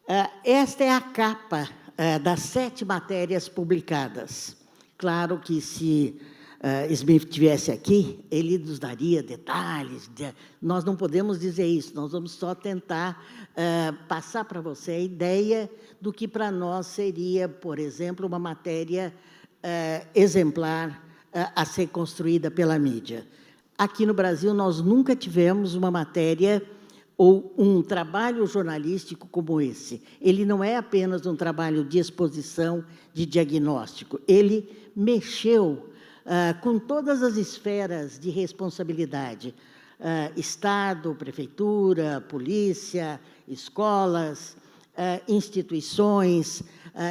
lá. Esta é a capa das 7 matérias publicadas. Claro que, se Smith estivesse aqui, ele nos daria detalhes. Nós não podemos dizer isso, nós vamos só tentar passar para você a ideia do que para nós seria, por exemplo, uma matéria exemplar a ser construída pela mídia. Aqui no Brasil, nós nunca tivemos uma matéria ou um trabalho jornalístico como esse. Ele não é apenas um trabalho de exposição, de diagnóstico. Ele mexeu com todas as esferas de responsabilidade. Estado, prefeitura, polícia, escolas, instituições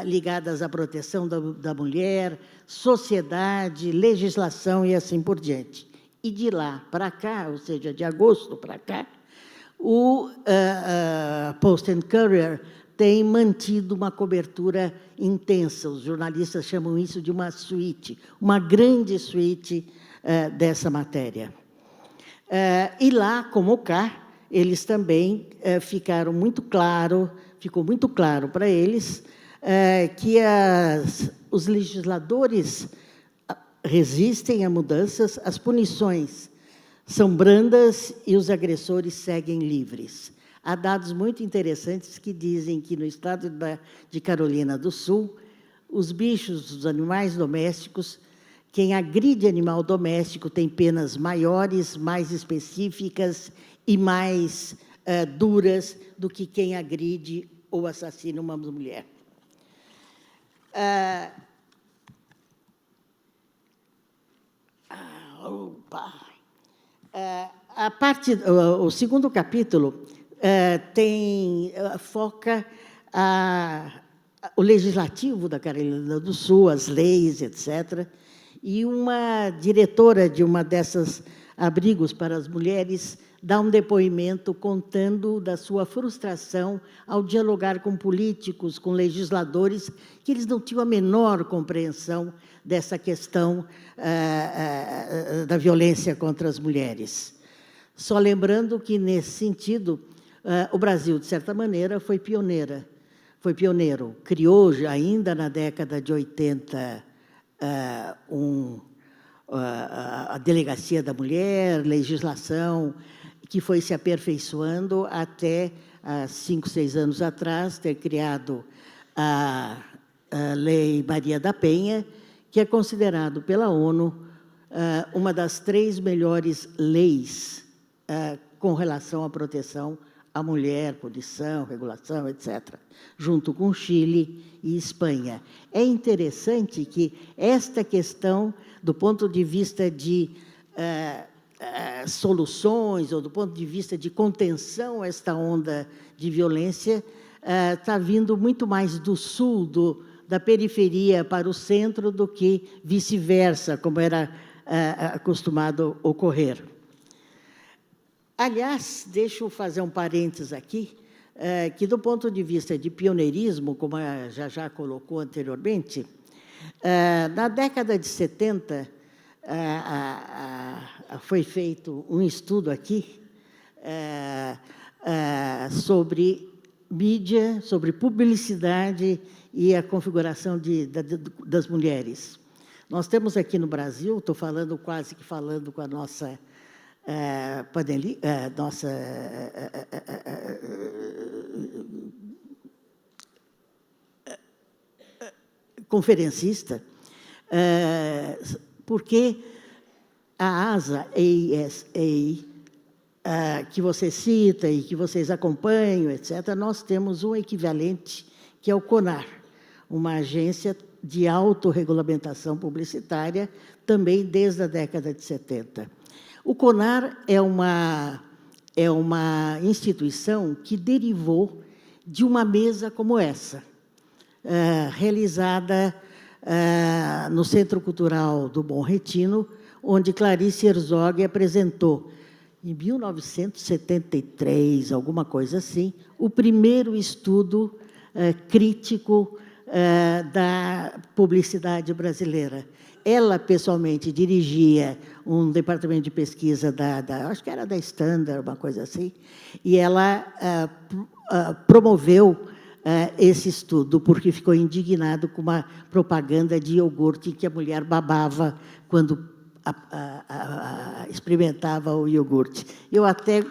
ligadas à proteção da mulher, sociedade, legislação e assim por diante. E de lá para cá, ou seja, de agosto para cá, o Post and Courier tem mantido uma cobertura intensa. Os jornalistas chamam isso de uma suíte, uma grande suíte dessa matéria. E lá, como cá, eles também ficou muito claro para eles que os legisladores resistem a mudanças, as punições são brandas e os agressores seguem livres. Há dados muito interessantes que dizem que, no estado de Carolina do Sul, os bichos, os animais domésticos, quem agride animal doméstico tem penas maiores, mais específicas e mais duras do que quem agride ou assassina uma mulher. O segundo capítulo foca o legislativo da Carolina do Sul, as leis, etc. E uma diretora de uma dessas abrigos para as mulheres dá um depoimento contando da sua frustração ao dialogar com políticos, com legisladores, que eles não tinham a menor compreensão dessa questão da violência contra as mulheres. Só lembrando que, nesse sentido, o Brasil, de certa maneira, foi pioneiro. Criou, ainda na década de 80, a Delegacia da Mulher, legislação, que foi se aperfeiçoando até, há 5, 6 anos atrás, ter criado a Lei Maria da Penha, que é considerado pela ONU uma das 3 melhores leis com relação à proteção à mulher, punição, regulação, etc., junto com Chile e Espanha. É interessante que esta questão, do ponto de vista de soluções, ou do ponto de vista de contenção a esta onda de violência, está vindo muito mais do sul, da periferia para o centro, do que vice-versa, como era acostumado ocorrer. Aliás, deixa eu fazer um parênteses aqui, que, do ponto de vista de pioneirismo, como a Jajá colocou anteriormente, na década de 70, foi feito um estudo aqui sobre mídia, sobre publicidade e a configuração das mulheres. Nós temos aqui no Brasil, estou falando quase que falando com a nossa conferencista, porque a ASA, que você cita e que vocês acompanham, etc., nós temos um equivalente, que é o CONAR, uma agência de autorregulamentação publicitária, também desde a década de 70. O CONAR é uma instituição que derivou de uma mesa como essa, realizada no Centro Cultural do Bom Retiro, onde Clarice Herzog apresentou, em 1973, alguma coisa assim, o primeiro estudo crítico da publicidade brasileira. Ela, pessoalmente, dirigia um departamento de pesquisa acho que era da Standard, uma coisa assim, e ela promoveu esse estudo, porque ficou indignado com uma propaganda de iogurte que a mulher babava quando experimentava o iogurte. Eu até...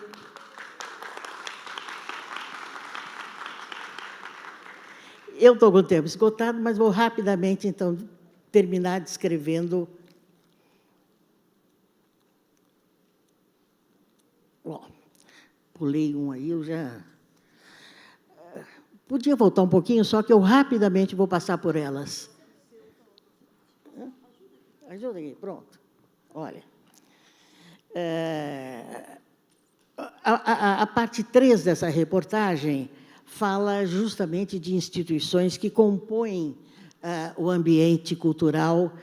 Eu estou com o tempo esgotado, mas vou rapidamente, então, terminar descrevendo... Bom, pulei um aí, eu já... Podia voltar um pouquinho, só que eu rapidamente vou passar por elas. Ajuda aqui, pronto. Olha, a parte 3 dessa reportagem fala justamente de instituições que compõem o ambiente cultural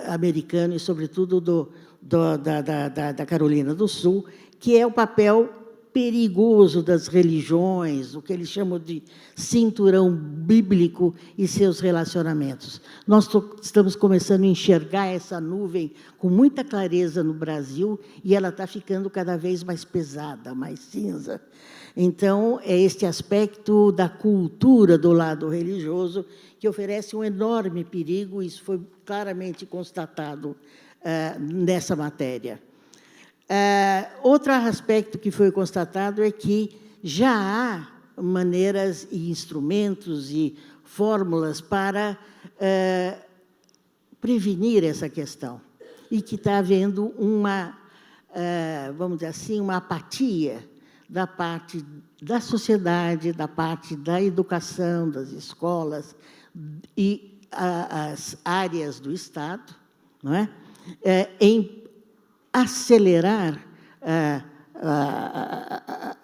americano e, sobretudo, da Carolina do Sul, que é o papel perigoso das religiões, o que eles chamam de cinturão bíblico e seus relacionamentos. Nós estamos começando a enxergar essa nuvem com muita clareza no Brasil, e ela está ficando cada vez mais pesada, mais cinza. Então, é este aspecto da cultura do lado religioso que oferece um enorme perigo, isso foi claramente constatado nessa matéria. Outro aspecto que foi constatado é que já há maneiras e instrumentos e fórmulas para prevenir essa questão, e que está havendo uma, vamos dizer assim, uma apatia da parte da sociedade, da parte da educação, das escolas e as áreas do Estado, não é? Em acelerar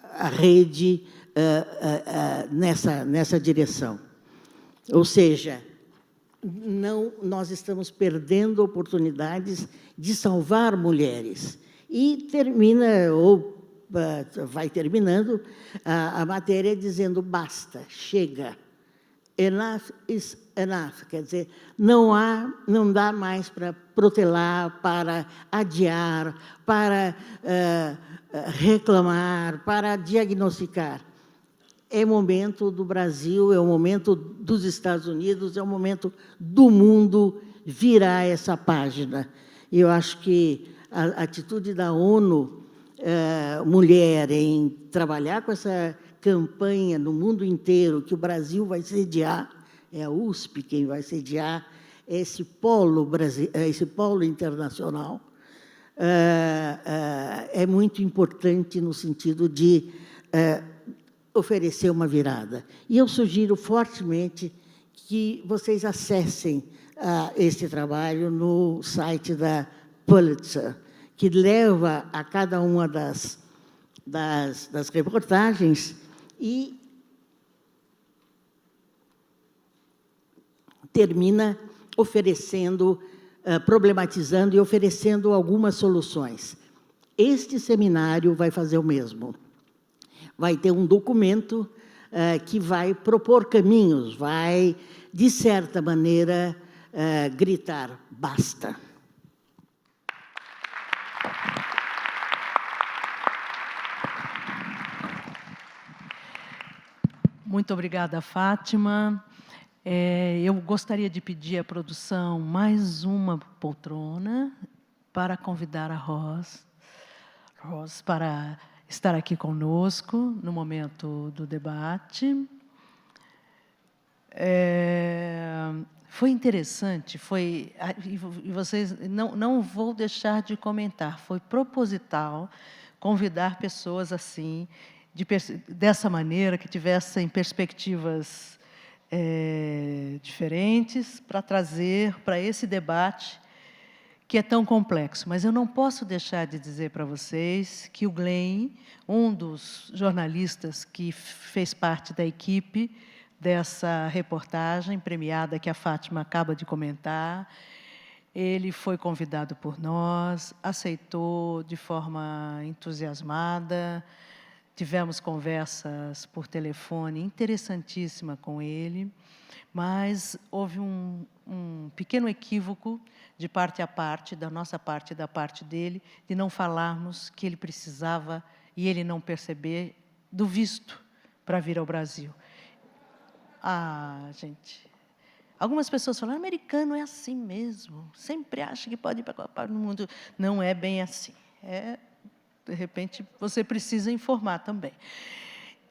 a rede nessa direção. Ou seja, nós estamos perdendo oportunidades de salvar mulheres. E termina, ou vai terminando, a matéria dizendo basta, chega. Enough is enough, quer dizer, não dá mais para protelar, para adiar, para reclamar, para diagnosticar. É o momento do Brasil, é o momento dos Estados Unidos, é o momento do mundo virar essa página. E eu acho que a atitude da ONU, mulher, em trabalhar com essa campanha no mundo inteiro, que o Brasil vai sediar, é a USP quem vai sediar esse polo internacional, é muito importante no sentido de oferecer uma virada. E eu sugiro fortemente que vocês acessem este trabalho no site da Pulitzer, que leva a cada uma das reportagens e termina oferecendo, problematizando e oferecendo algumas soluções. Este seminário vai fazer o mesmo. Vai ter um documento que vai propor caminhos, vai, de certa maneira, gritar basta. Muito obrigada, Fátima. Eu gostaria de pedir à produção mais uma poltrona para convidar a Ros para estar aqui conosco no momento do debate. Foi interessante, e vocês não vou deixar de comentar, foi proposital convidar pessoas assim, dessa maneira, que tivessem perspectivas diferentes, para trazer para esse debate que é tão complexo. Mas eu não posso deixar de dizer para vocês que o Glenn, um dos jornalistas que fez parte da equipe dessa reportagem premiada que a Fátima acaba de comentar, ele foi convidado por nós, aceitou de forma entusiasmada, tivemos conversas por telefone interessantíssima com ele, mas houve um pequeno equívoco de parte a parte, da nossa parte e da parte dele, de não falarmos que ele precisava, e ele não perceber, do visto para vir ao Brasil. Gente, algumas pessoas falam, americano é assim mesmo, sempre acha que pode ir para a Copa do Mundo. Não é bem assim. De repente, você precisa informar também.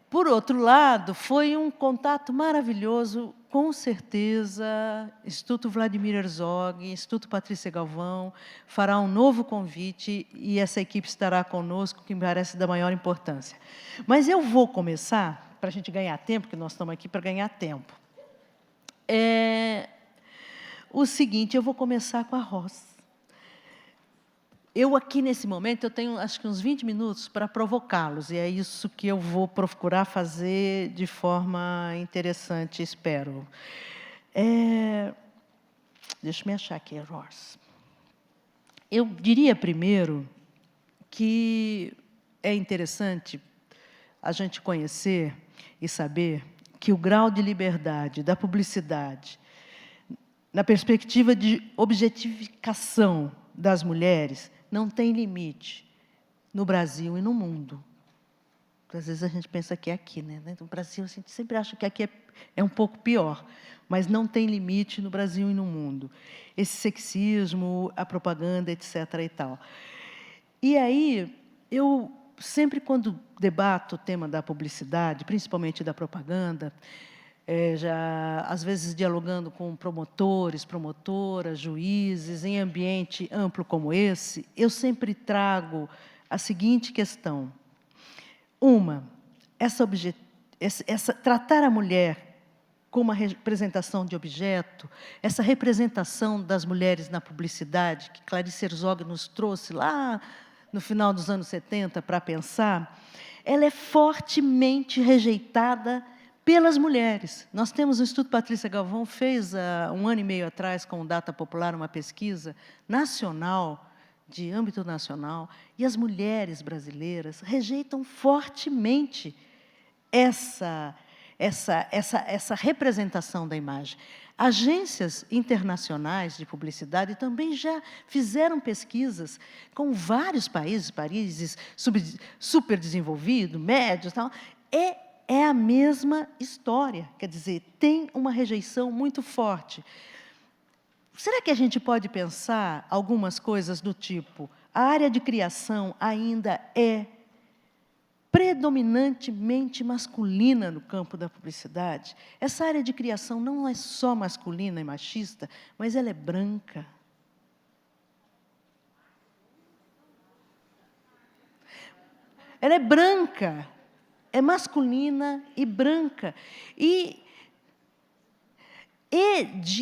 Por outro lado, foi um contato maravilhoso, com certeza, Instituto Vladimir Herzog, Instituto Patrícia Galvão, fará um novo convite e essa equipe estará conosco, que me parece da maior importância. Mas eu vou começar, para a gente ganhar tempo, porque nós estamos aqui para ganhar tempo. O seguinte, eu vou começar com a Ros. Eu aqui, nesse momento, eu tenho, acho que uns 20 minutos para provocá-los, e é isso que eu vou procurar fazer de forma interessante, espero. Deixa eu me achar aqui, Ros. Eu diria, primeiro, que é interessante a gente conhecer e saber que o grau de liberdade da publicidade, na perspectiva de objetificação das mulheres, não tem limite no Brasil e no mundo. Às vezes a gente pensa que é aqui, né? No Brasil, a gente sempre acha que aqui é um pouco pior, mas não tem limite no Brasil e no mundo. Esse sexismo, a propaganda, etc. e tal. E aí, eu sempre, quando debato o tema da publicidade, principalmente da propaganda, já às vezes dialogando com promotores, promotoras, juízes, em ambiente amplo como esse, eu sempre trago a seguinte questão. Tratar a mulher como uma representação de objeto, essa representação das mulheres na publicidade, que Clarice Herzog nos trouxe lá no final dos anos 70 para pensar, ela é fortemente rejeitada pelas mulheres. Nós temos o Instituto Patrícia Galvão, fez há 1 ano e meio atrás, com o Data Popular, uma pesquisa nacional, de âmbito nacional, e as mulheres brasileiras rejeitam fortemente essa representação da imagem. Agências internacionais de publicidade também já fizeram pesquisas com vários países super desenvolvidos, médios, tal. É a mesma história, quer dizer, tem uma rejeição muito forte. Será que a gente pode pensar algumas coisas do tipo, a área de criação ainda é predominantemente masculina no campo da publicidade? Essa área de criação não é só masculina e machista, mas ela é branca. Ela é branca. é masculina e branca.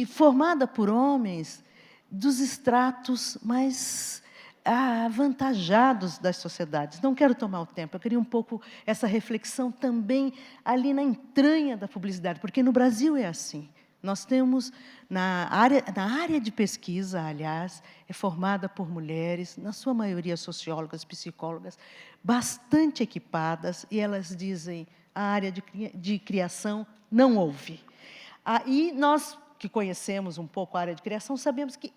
Formada por homens dos estratos mais avantajados das sociedades. Não quero tomar o tempo, eu queria um pouco essa reflexão também ali na entranha da publicidade, porque no Brasil é assim. Nós temos, na área de pesquisa, aliás, é formada por mulheres, na sua maioria sociólogas, psicólogas, bastante equipadas, e elas dizem, a área de criação não houve. E nós, que conhecemos um pouco a área de criação, sabemos que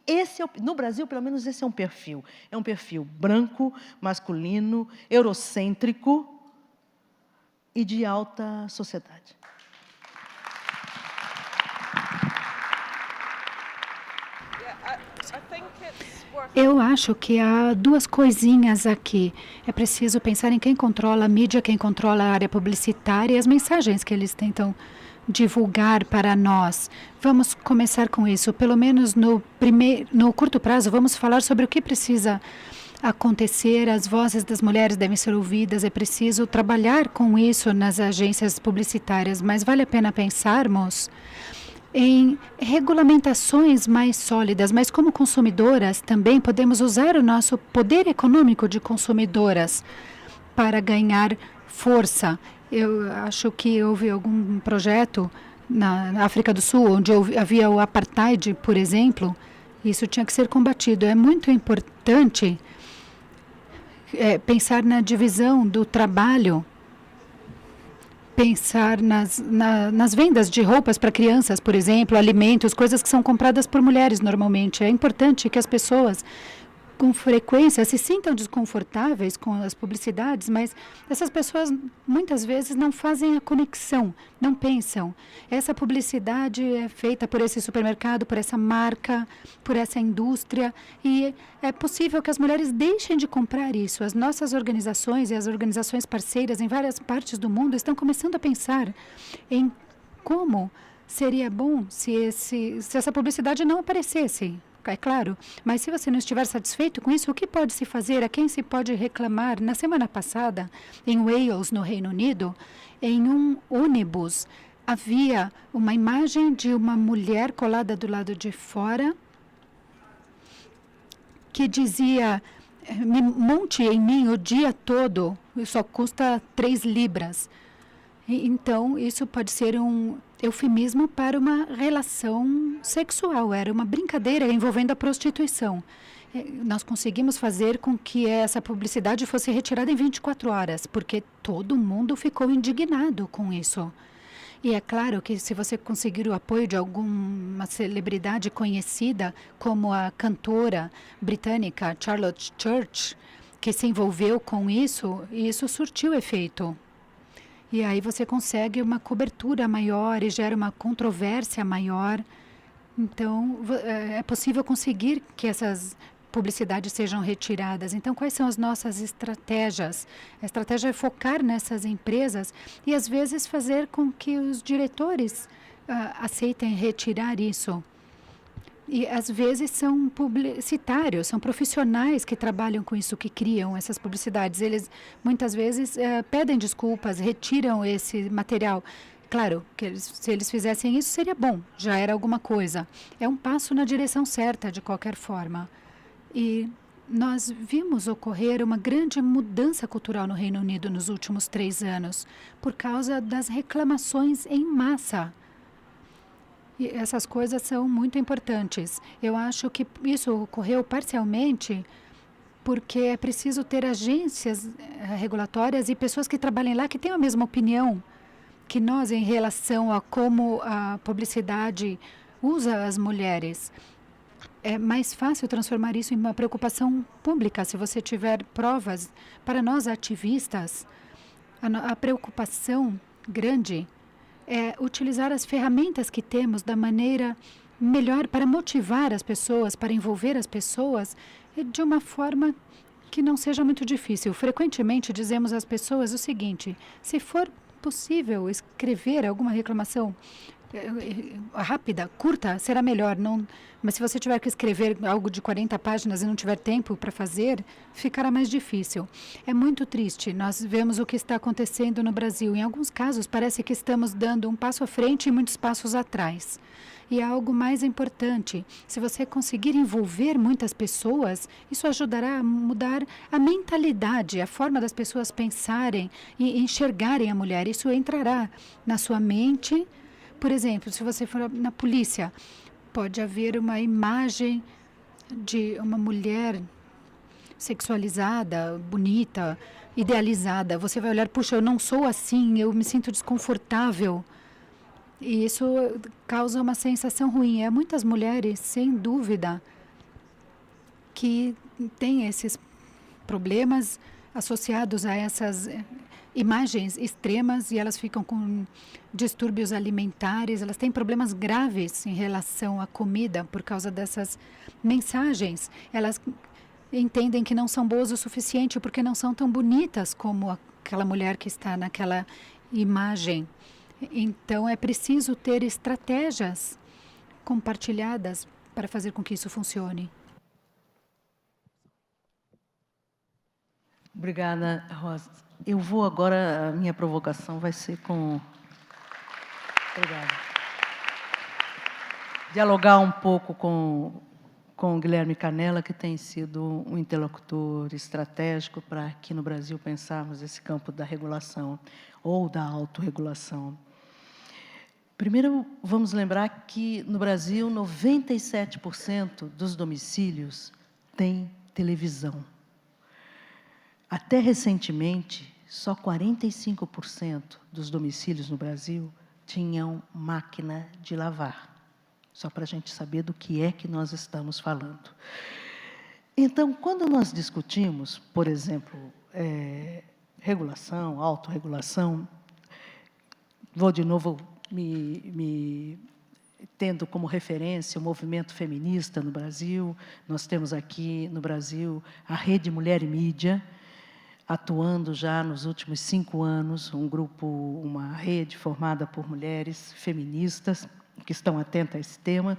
no Brasil, pelo menos, esse é um perfil. É um perfil branco, masculino, eurocêntrico e de alta sociedade. Eu acho que há duas coisinhas aqui. É preciso pensar em quem controla a mídia, quem controla a área publicitária e as mensagens que eles tentam divulgar para nós. Vamos começar com isso. Pelo menos no curto prazo, vamos falar sobre o que precisa acontecer. As vozes das mulheres devem ser ouvidas. É preciso trabalhar com isso nas agências publicitárias. Mas vale a pena pensarmos em regulamentações mais sólidas, mas como consumidoras também podemos usar o nosso poder econômico de consumidoras para ganhar força. Eu acho que houve algum projeto na África do Sul, onde havia o apartheid, por exemplo. Isso tinha que ser combatido. É muito importante pensar na divisão do trabalho, pensar nas vendas de roupas para crianças, por exemplo, alimentos, coisas que são compradas por mulheres normalmente. É importante que as pessoas, com frequência, se sintam desconfortáveis com as publicidades, mas essas pessoas muitas vezes não fazem a conexão, não pensam. Essa publicidade é feita por esse supermercado, por essa marca, por essa indústria, e é possível que as mulheres deixem de comprar isso. As nossas organizações e as organizações parceiras em várias partes do mundo estão começando a pensar em como seria bom se essa publicidade não aparecesse. É claro, mas se você não estiver satisfeito com isso, o que pode se fazer? A quem se pode reclamar? Na semana passada, em Wales, no Reino Unido, em um ônibus, havia uma imagem de uma mulher colada do lado de fora que dizia: monte em mim o dia todo, só custa 3 libras. Então, isso pode ser um eufemismo para uma relação sexual. Era uma brincadeira envolvendo a prostituição. Nós conseguimos fazer com que essa publicidade fosse retirada em 24 horas, porque todo mundo ficou indignado com isso. E é claro que se você conseguir o apoio de alguma celebridade conhecida, como a cantora britânica Charlotte Church, que se envolveu com isso, isso surtiu efeito. E aí você consegue uma cobertura maior e gera uma controvérsia maior. Então, é possível conseguir que essas publicidades sejam retiradas. Então, quais são as nossas estratégias? A estratégia é focar nessas empresas e, às vezes, fazer com que os diretores aceitem retirar isso. E, às vezes, são publicitários, são profissionais que trabalham com isso, que criam essas publicidades. Eles, muitas vezes, pedem desculpas, retiram esse material. Claro, que se eles fizessem isso, seria bom, já era alguma coisa. É um passo na direção certa, de qualquer forma. E nós vimos ocorrer uma grande mudança cultural no Reino Unido nos últimos 3 anos, por causa das reclamações em massa. E essas coisas são muito importantes. Eu acho que isso ocorreu parcialmente porque é preciso ter agências regulatórias e pessoas que trabalhem lá que tenham a mesma opinião que nós em relação a como a publicidade usa as mulheres. É mais fácil transformar isso em uma preocupação pública se você tiver provas. Para nós ativistas, a preocupação grande é utilizar as ferramentas que temos da maneira melhor para motivar as pessoas, para envolver as pessoas de uma forma que não seja muito difícil. Frequentemente dizemos às pessoas o seguinte: se for possível escrever alguma reclamação rápida, curta, será melhor. Não, mas se você tiver que escrever algo de 40 páginas e não tiver tempo para fazer, ficará mais difícil. É muito triste. Nós vemos o que está acontecendo no Brasil. Em alguns casos, parece que estamos dando um passo à frente e muitos passos atrás. E há algo mais importante. Se você conseguir envolver muitas pessoas, isso ajudará a mudar a mentalidade, a forma das pessoas pensarem e enxergarem a mulher. Isso entrará na sua mente. Por exemplo, se você for na polícia, pode haver uma imagem de uma mulher sexualizada, bonita, idealizada. Você vai olhar, puxa, eu não sou assim, eu me sinto desconfortável. E isso causa uma sensação ruim. Há muitas mulheres, sem dúvida, que têm esses problemas associados a essas imagens extremas e elas ficam com distúrbios alimentares, elas têm problemas graves em relação à comida por causa dessas mensagens. Elas entendem que não são boas o suficiente porque não são tão bonitas como aquela mulher que está naquela imagem. Então, é preciso ter estratégias compartilhadas para fazer com que isso funcione. Obrigada, Rosa. Eu vou agora, a minha provocação vai ser com... Obrigada. Dialogar um pouco com o Guilherme Canella, que tem sido um interlocutor estratégico para aqui no Brasil pensarmos esse campo da regulação ou da autorregulação. Primeiro, vamos lembrar que no Brasil 97% dos domicílios têm televisão. Até recentemente, só 45% dos domicílios no Brasil tinham máquina de lavar. Só para a gente saber do que é que nós estamos falando. Então, quando nós discutimos, por exemplo, regulação, autorregulação, vou de novo me tendo como referência o movimento feminista no Brasil. Nós temos aqui no Brasil a Rede Mulher e Mídia, atuando já nos últimos 5 anos, uma rede formada por mulheres feministas que estão atentas a esse tema.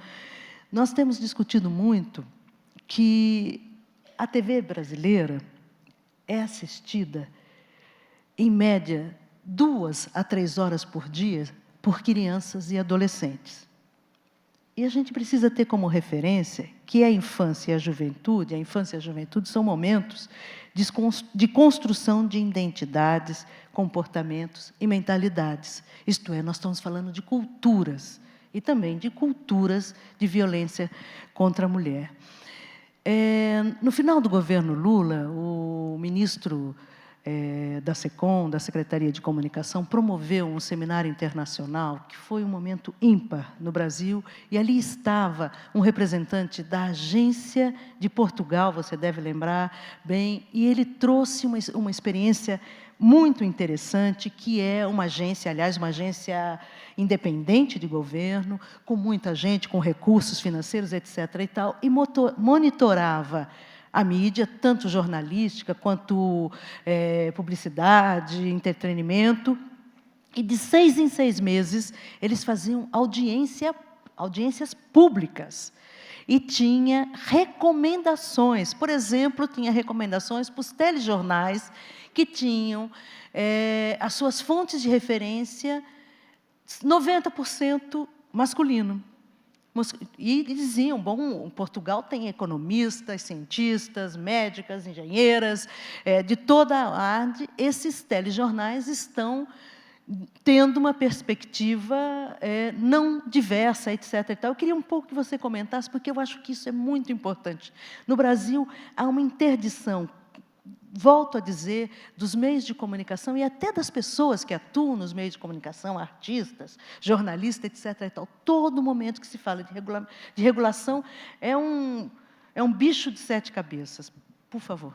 Nós temos discutido muito que a TV brasileira é assistida, em média, 2 a 3 horas por dia por crianças e adolescentes. E a gente precisa ter como referência que a infância e a juventude são momentos de construção de identidades, comportamentos e mentalidades. Isto é, nós estamos falando de culturas, e também de culturas de violência contra a mulher. No final do governo Lula, o ministro da SECOM, da Secretaria de Comunicação, promoveu um seminário internacional que foi um momento ímpar no Brasil, e ali estava um representante da Agência de Portugal, você deve lembrar bem, e ele trouxe uma experiência muito interessante, que é uma agência, aliás, uma agência independente de governo, com muita gente, com recursos financeiros, etc. e tal, e monitorava a mídia, tanto jornalística quanto publicidade, entretenimento, e de 6 em 6 meses eles faziam audiências públicas. E tinha recomendações, por exemplo, tinha recomendações para os telejornais que tinham as suas fontes de referência 90% masculino. E diziam, bom, Portugal tem economistas, cientistas, médicas, engenheiras, de toda a área. Esses telejornais estão tendo uma perspectiva não diversa, etc. E tal. Eu queria um pouco que você comentasse, porque eu acho que isso é muito importante. No Brasil, há uma interdição, volto a dizer, dos meios de comunicação e até das pessoas que atuam nos meios de comunicação, artistas, jornalistas, etc. E tal. Todo momento que se fala de regulação é um bicho de 7 cabeças. Por favor.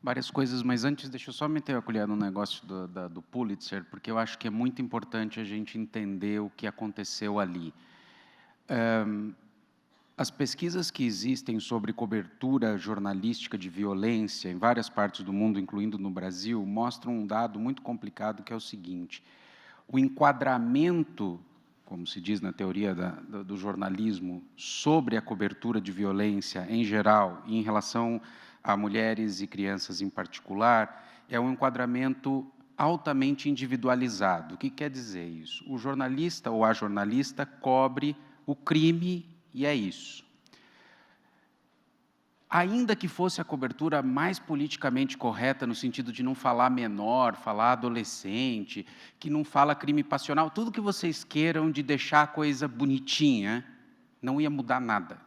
Várias coisas, mas antes, deixa eu só meter a colher no negócio do Pulitzer, porque eu acho que é muito importante a gente entender o que aconteceu ali. As pesquisas que existem sobre cobertura jornalística de violência em várias partes do mundo, incluindo no Brasil, mostram um dado muito complicado, que é o seguinte: o enquadramento, como se diz na teoria do jornalismo, sobre a cobertura de violência em geral e em relação a mulheres e crianças em particular, é um enquadramento altamente individualizado. O que quer dizer isso? O jornalista ou a jornalista cobre o crime e é isso. Ainda que fosse a cobertura mais politicamente correta, no sentido de não falar menor, falar adolescente, que não fala crime passional, tudo que vocês queiram de deixar a coisa bonitinha, não ia mudar nada.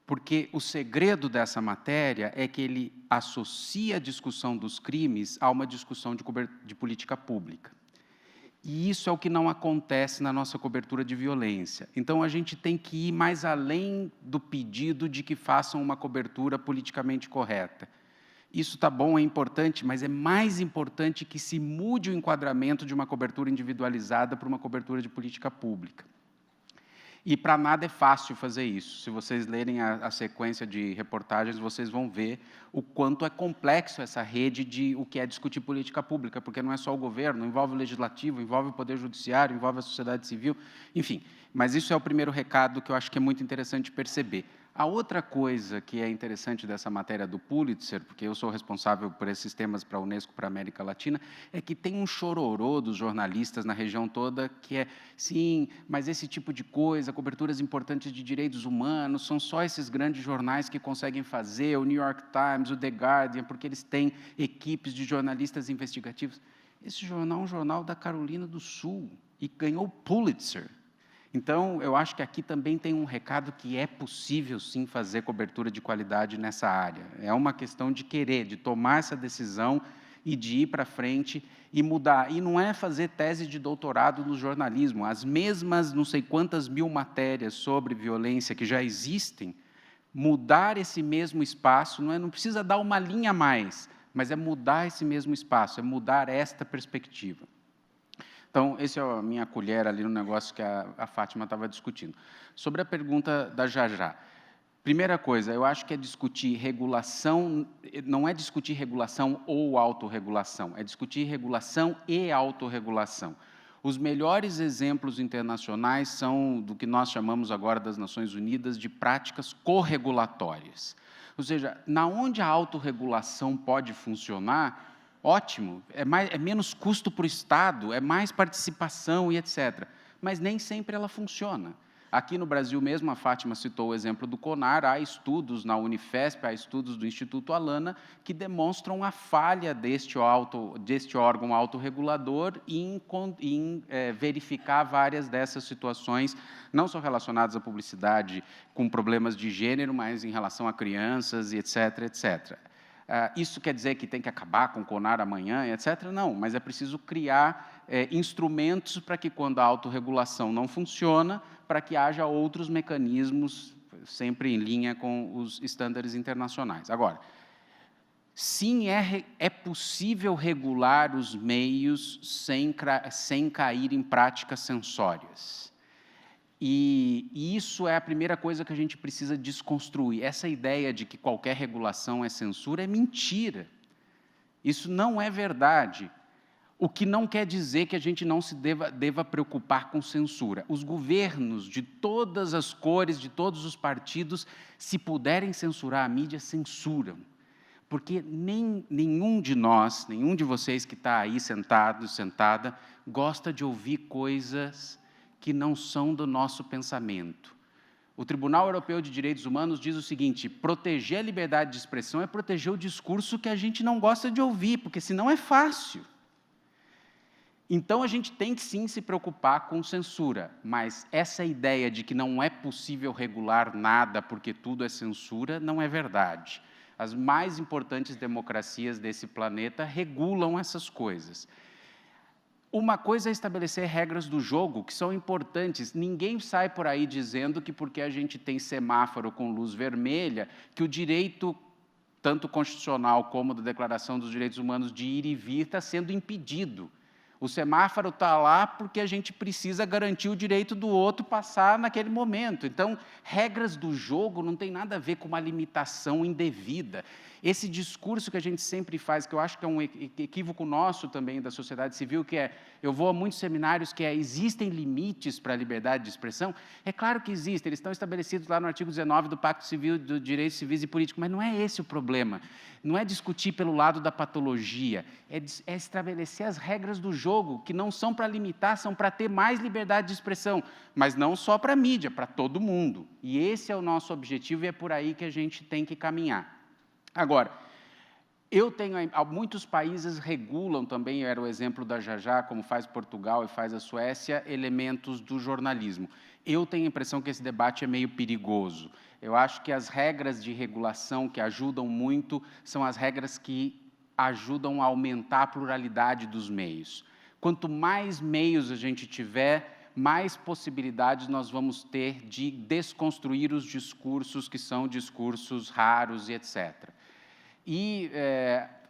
Porque o segredo dessa matéria é que ele associa a discussão dos crimes a uma discussão de política pública. E isso é o que não acontece na nossa cobertura de violência. Então, a gente tem que ir mais além do pedido de que façam uma cobertura politicamente correta. Isso está bom, é importante, mas é mais importante que se mude o enquadramento de uma cobertura individualizada para uma cobertura de política pública. E para nada é fácil fazer isso. Se vocês lerem a sequência de reportagens, vocês vão ver o quanto é complexo essa rede de o que é discutir política pública, porque não é só o governo, envolve o legislativo, envolve o poder judiciário, envolve a sociedade civil, enfim. Mas isso é o primeiro recado que eu acho que é muito interessante perceber. A outra coisa que é interessante dessa matéria do Pulitzer, porque eu sou responsável por esses temas para a Unesco, para a América Latina, é que tem um chororô dos jornalistas na região toda, que é, sim, mas esse tipo de coisa, coberturas importantes de direitos humanos, são só esses grandes jornais que conseguem fazer, o New York Times, o The Guardian, porque eles têm equipes de jornalistas investigativos. Esse jornal é um jornal da Carolina do Sul e ganhou o Pulitzer. Então, eu acho que aqui também tem um recado que é possível, sim, fazer cobertura de qualidade nessa área. É uma questão de querer, de tomar essa decisão e de ir para frente e mudar. E não é fazer tese de doutorado no jornalismo. As mesmas não sei quantas mil matérias sobre violência que já existem, mudar esse mesmo espaço, não precisa dar uma linha a mais, mas é mudar esse mesmo espaço, é mudar esta perspectiva. Então, essa é a minha colher ali no negócio que a Fátima estava discutindo. Sobre a pergunta da Jajá. Primeira coisa, eu acho que é discutir regulação, não é discutir regulação ou autorregulação, é discutir regulação e autorregulação. Os melhores exemplos internacionais são do que nós chamamos agora das Nações Unidas de práticas corregulatórias. Ou seja, na onde a autorregulação pode funcionar, ótimo, é menos custo para o Estado, é mais participação e etc. Mas nem sempre ela funciona. Aqui no Brasil mesmo, a Fátima citou o exemplo do CONAR, há estudos na Unifesp, há estudos do Instituto Alana, que demonstram a falha deste órgão autorregulador em verificar várias dessas situações, não só relacionadas à publicidade com problemas de gênero, mas em relação a crianças e etc, etc. Isso quer dizer que tem que acabar com o CONAR amanhã, etc? Não, mas é preciso criar instrumentos para que, quando a autorregulação não funciona, para que haja outros mecanismos, sempre em linha com os estándares internacionais. Agora, sim, é possível regular os meios sem cair em práticas censórias. E isso é a primeira coisa que a gente precisa desconstruir. Essa ideia de que qualquer regulação é censura é mentira. Isso não é verdade. O que não quer dizer que a gente não se deva preocupar com censura. Os governos de todas as cores, de todos os partidos, se puderem censurar a mídia, censuram. Porque nenhum de nós, nenhum de vocês que está aí sentado, sentada, gosta de ouvir coisas que não são do nosso pensamento. O Tribunal Europeu de Direitos Humanos diz o seguinte: proteger a liberdade de expressão é proteger o discurso que a gente não gosta de ouvir, porque senão é fácil. Então, a gente tem que, sim, se preocupar com censura, mas essa ideia de que não é possível regular nada porque tudo é censura, não é verdade. As mais importantes democracias desse planeta regulam essas coisas. Uma coisa é estabelecer regras do jogo, que são importantes. Ninguém sai por aí dizendo que porque a gente tem semáforo com luz vermelha, que o direito, tanto constitucional como da Declaração dos Direitos Humanos, de ir e vir, está sendo impedido. O semáforo está lá porque a gente precisa garantir o direito do outro passar naquele momento. Então, regras do jogo não tem nada a ver com uma limitação indevida. Esse discurso que a gente sempre faz, que eu acho que é um equívoco nosso também da sociedade civil, que é, eu vou a muitos seminários, que é, existem limites para a liberdade de expressão? É claro que existem, eles estão estabelecidos lá no artigo 19 do Pacto Civil dos Direitos Civis e Políticos, mas não é esse o problema. Não é discutir pelo lado da patologia, é estabelecer as regras do jogo, que não são para limitar, são para ter mais liberdade de expressão, mas não só para a mídia, para todo mundo. E esse é o nosso objetivo e é por aí que a gente tem que caminhar. Agora, muitos países regulam também, era o exemplo da Jajá, como faz Portugal e faz a Suécia, elementos do jornalismo. Eu tenho a impressão que esse debate é meio perigoso. Eu acho que as regras de regulação que ajudam muito são as regras que ajudam a aumentar a pluralidade dos meios. Quanto mais meios a gente tiver, mais possibilidades nós vamos ter de desconstruir os discursos que são discursos raros e etc. E,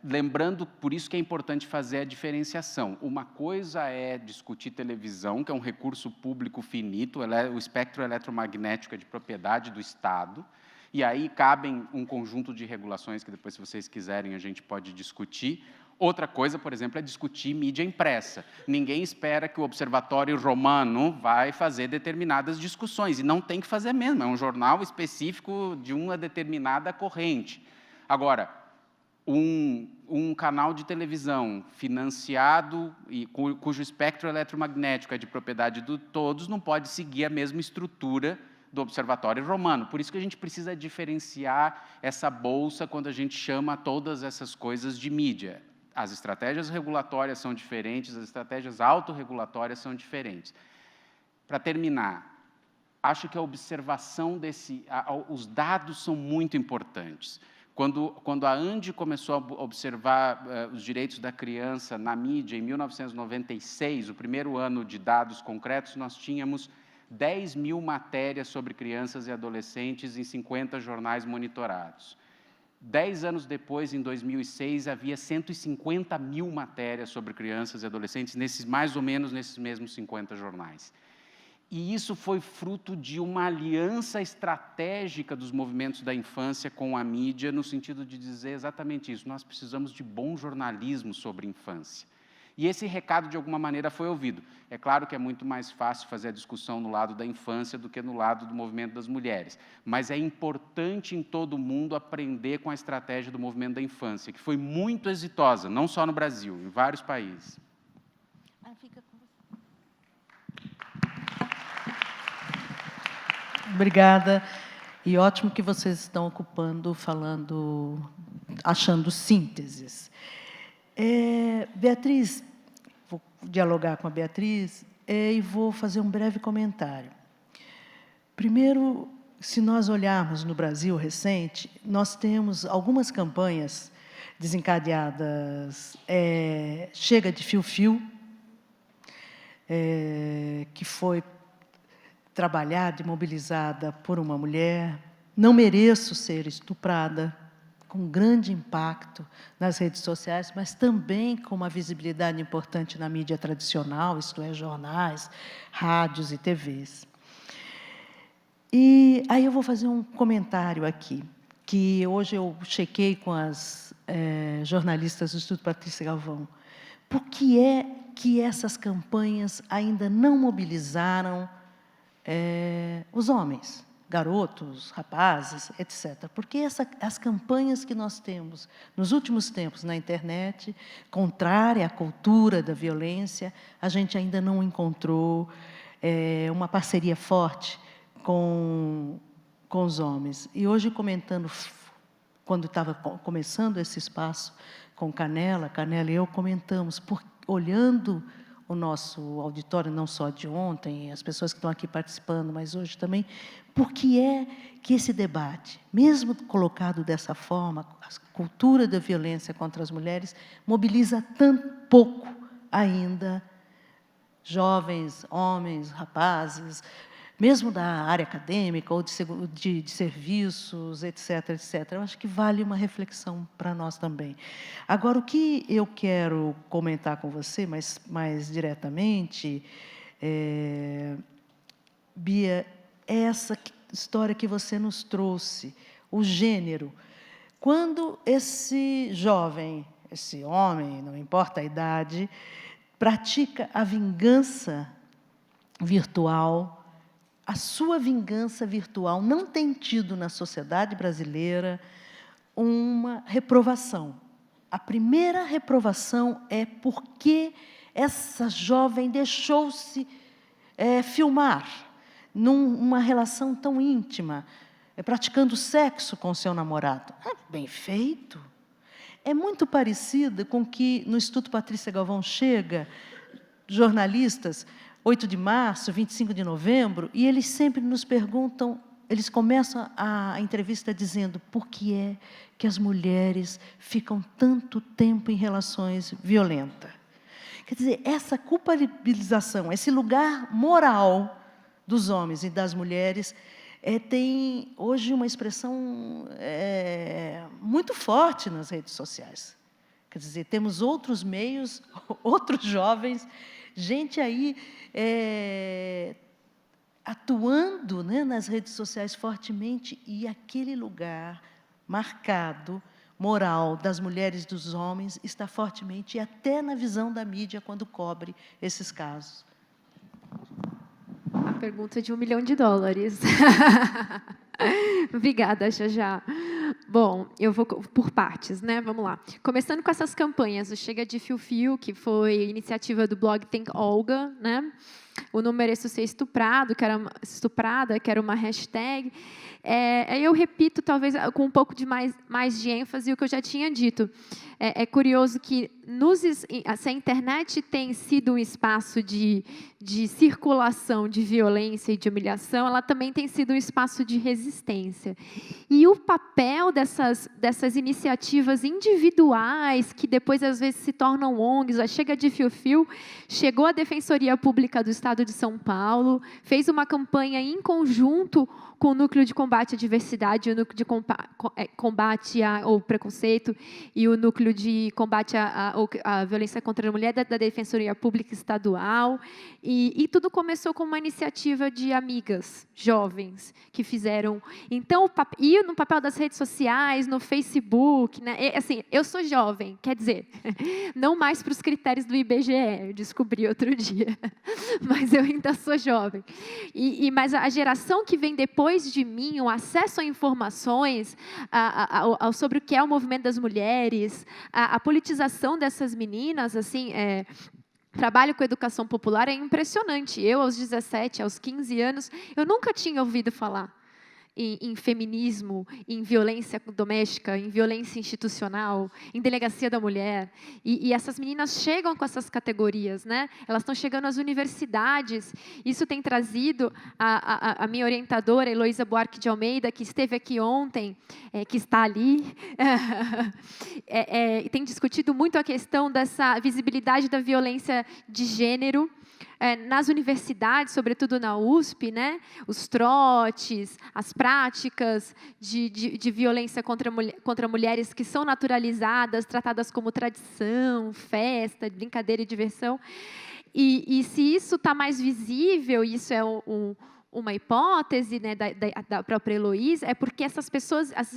lembrando, por isso que é importante fazer a diferenciação. Uma coisa é discutir televisão, que é um recurso público finito, o espectro eletromagnético é de propriedade do Estado, e aí cabem um conjunto de regulações que depois, se vocês quiserem, a gente pode discutir. Outra coisa, por exemplo, é discutir mídia impressa. Ninguém espera que o Observatório Romano vai fazer determinadas discussões, e não tem que fazer mesmo, é um jornal específico de uma determinada corrente. Agora, um canal de televisão financiado, e cujo espectro eletromagnético é de propriedade de todos, não pode seguir a mesma estrutura do Observatório Romano. Por isso que a gente precisa diferenciar essa bolsa quando a gente chama todas essas coisas de mídia. As estratégias regulatórias são diferentes, as estratégias autorregulatórias são diferentes. Para terminar, acho que a observação os dados são muito importantes. Quando a ANDI começou a observar os direitos da criança na mídia, em 1996, o primeiro ano de dados concretos, nós tínhamos 10 mil matérias sobre crianças e adolescentes em 50 jornais monitorados. 10 anos depois, em 2006, havia 150 mil matérias sobre crianças e adolescentes, mais ou menos nesses mesmos 50 jornais. E isso foi fruto de uma aliança estratégica dos movimentos da infância com a mídia, no sentido de dizer exatamente isso, nós precisamos de bom jornalismo sobre infância. E esse recado, de alguma maneira, foi ouvido. É claro que é muito mais fácil fazer a discussão no lado da infância do que no lado do movimento das mulheres, mas é importante em todo mundo aprender com a estratégia do movimento da infância, que foi muito exitosa, não só no Brasil, em vários países. Obrigada. E ótimo que vocês estão falando, achando sínteses. Beatriz, vou dialogar com a Beatriz e vou fazer um breve comentário. Primeiro, se nós olharmos no Brasil recente, nós temos algumas campanhas desencadeadas, Chega de Fio-Fio, que foi trabalhada e mobilizada por uma mulher, Não Mereço Ser Estuprada, com grande impacto nas redes sociais, mas também com uma visibilidade importante na mídia tradicional, isto é, jornais, rádios e TVs. E aí eu vou fazer um comentário aqui, que hoje eu chequei com as jornalistas do Instituto Patrícia Galvão. Por que é que essas campanhas ainda não mobilizaram os homens, garotos, rapazes, etc. Porque as campanhas que nós temos nos últimos tempos na internet, contrária à cultura da violência, a gente ainda não encontrou uma parceria forte com os homens. E hoje, comentando, quando estava começando esse espaço com Canela e eu comentamos, olhando o nosso auditório, não só de ontem, as pessoas que estão aqui participando, mas hoje também, por que é que esse debate, mesmo colocado dessa forma, a cultura da violência contra as mulheres, mobiliza tão pouco ainda jovens, homens, rapazes, mesmo da área acadêmica ou de serviços, etc., etc. Eu acho que vale uma reflexão para nós também. Agora, o que eu quero comentar com você mais diretamente, Bia, é essa história que você nos trouxe, o gênero. Quando esse jovem, esse homem, não importa a idade, pratica a vingança virtual, a sua vingança virtual não tem tido na sociedade brasileira uma reprovação. A primeira reprovação é porque essa jovem deixou-se filmar numa relação tão íntima, praticando sexo com seu namorado. Bem feito. É muito parecida com o que no Instituto Patrícia Galvão chega, jornalistas, 8 de março, 25 de novembro, e eles sempre nos perguntam, eles começam a entrevista dizendo por que é que as mulheres ficam tanto tempo em relações violentas. Quer dizer, essa culpabilização, esse lugar moral dos homens e das mulheres tem hoje uma expressão muito forte nas redes sociais. Quer dizer, temos outros meios, outros jovens, gente aí atuando, né, nas redes sociais fortemente, e aquele lugar marcado, moral, das mulheres e dos homens, está fortemente, e até na visão da mídia, quando cobre esses casos. A pergunta de $1 milhão. Obrigada, Jajá. Bom, eu vou por partes, né? Vamos lá. Começando com essas campanhas, o Chega de Fio-Fio, que foi iniciativa do blog Think Olga, né? O Não Mereço Ser Estuprada, que era uma hashtag. Eu repito, talvez com um pouco de mais de ênfase, o que eu já tinha dito. É curioso que se a internet tem sido um espaço de circulação de violência e de humilhação, ela também tem sido um espaço de resistência. E o papel dessas iniciativas individuais, que depois, às vezes, se tornam ONGs, a Chega de Fio-Fio, chegou à Defensoria Pública do Estado de São Paulo, fez uma campanha em conjunto com o Núcleo de Combate à Diversidade, o Núcleo de Combate ao Preconceito e o Núcleo de Combate à Violência contra a Mulher da Defensoria Pública Estadual. E tudo começou com uma iniciativa de amigas jovens que fizeram. Então, e no papel das redes sociais, no Facebook, né? Assim, eu sou jovem, quer dizer, não mais para os critérios do IBGE, eu descobri outro dia, mas eu ainda sou jovem. Mas a geração que vem depois de mim, o acesso a informações sobre o que é o movimento das mulheres, a politização dessas meninas, assim, trabalho com educação popular é impressionante. Eu, aos 17, aos 15 anos, eu nunca tinha ouvido falar em feminismo, em violência doméstica, em violência institucional, em delegacia da mulher. E essas meninas chegam com essas categorias, né? Elas estão chegando às universidades. Isso tem trazido a minha orientadora, Heloísa Buarque de Almeida, que esteve aqui ontem, que está ali, tem discutido muito a questão dessa visibilidade da violência de gênero, nas universidades, sobretudo na USP, né? Os trotes, as práticas de violência contra mulheres que são naturalizadas, tratadas como tradição, festa, brincadeira e diversão. E se isso está mais visível, isso é uma hipótese, né, da própria Heloísa, é porque essas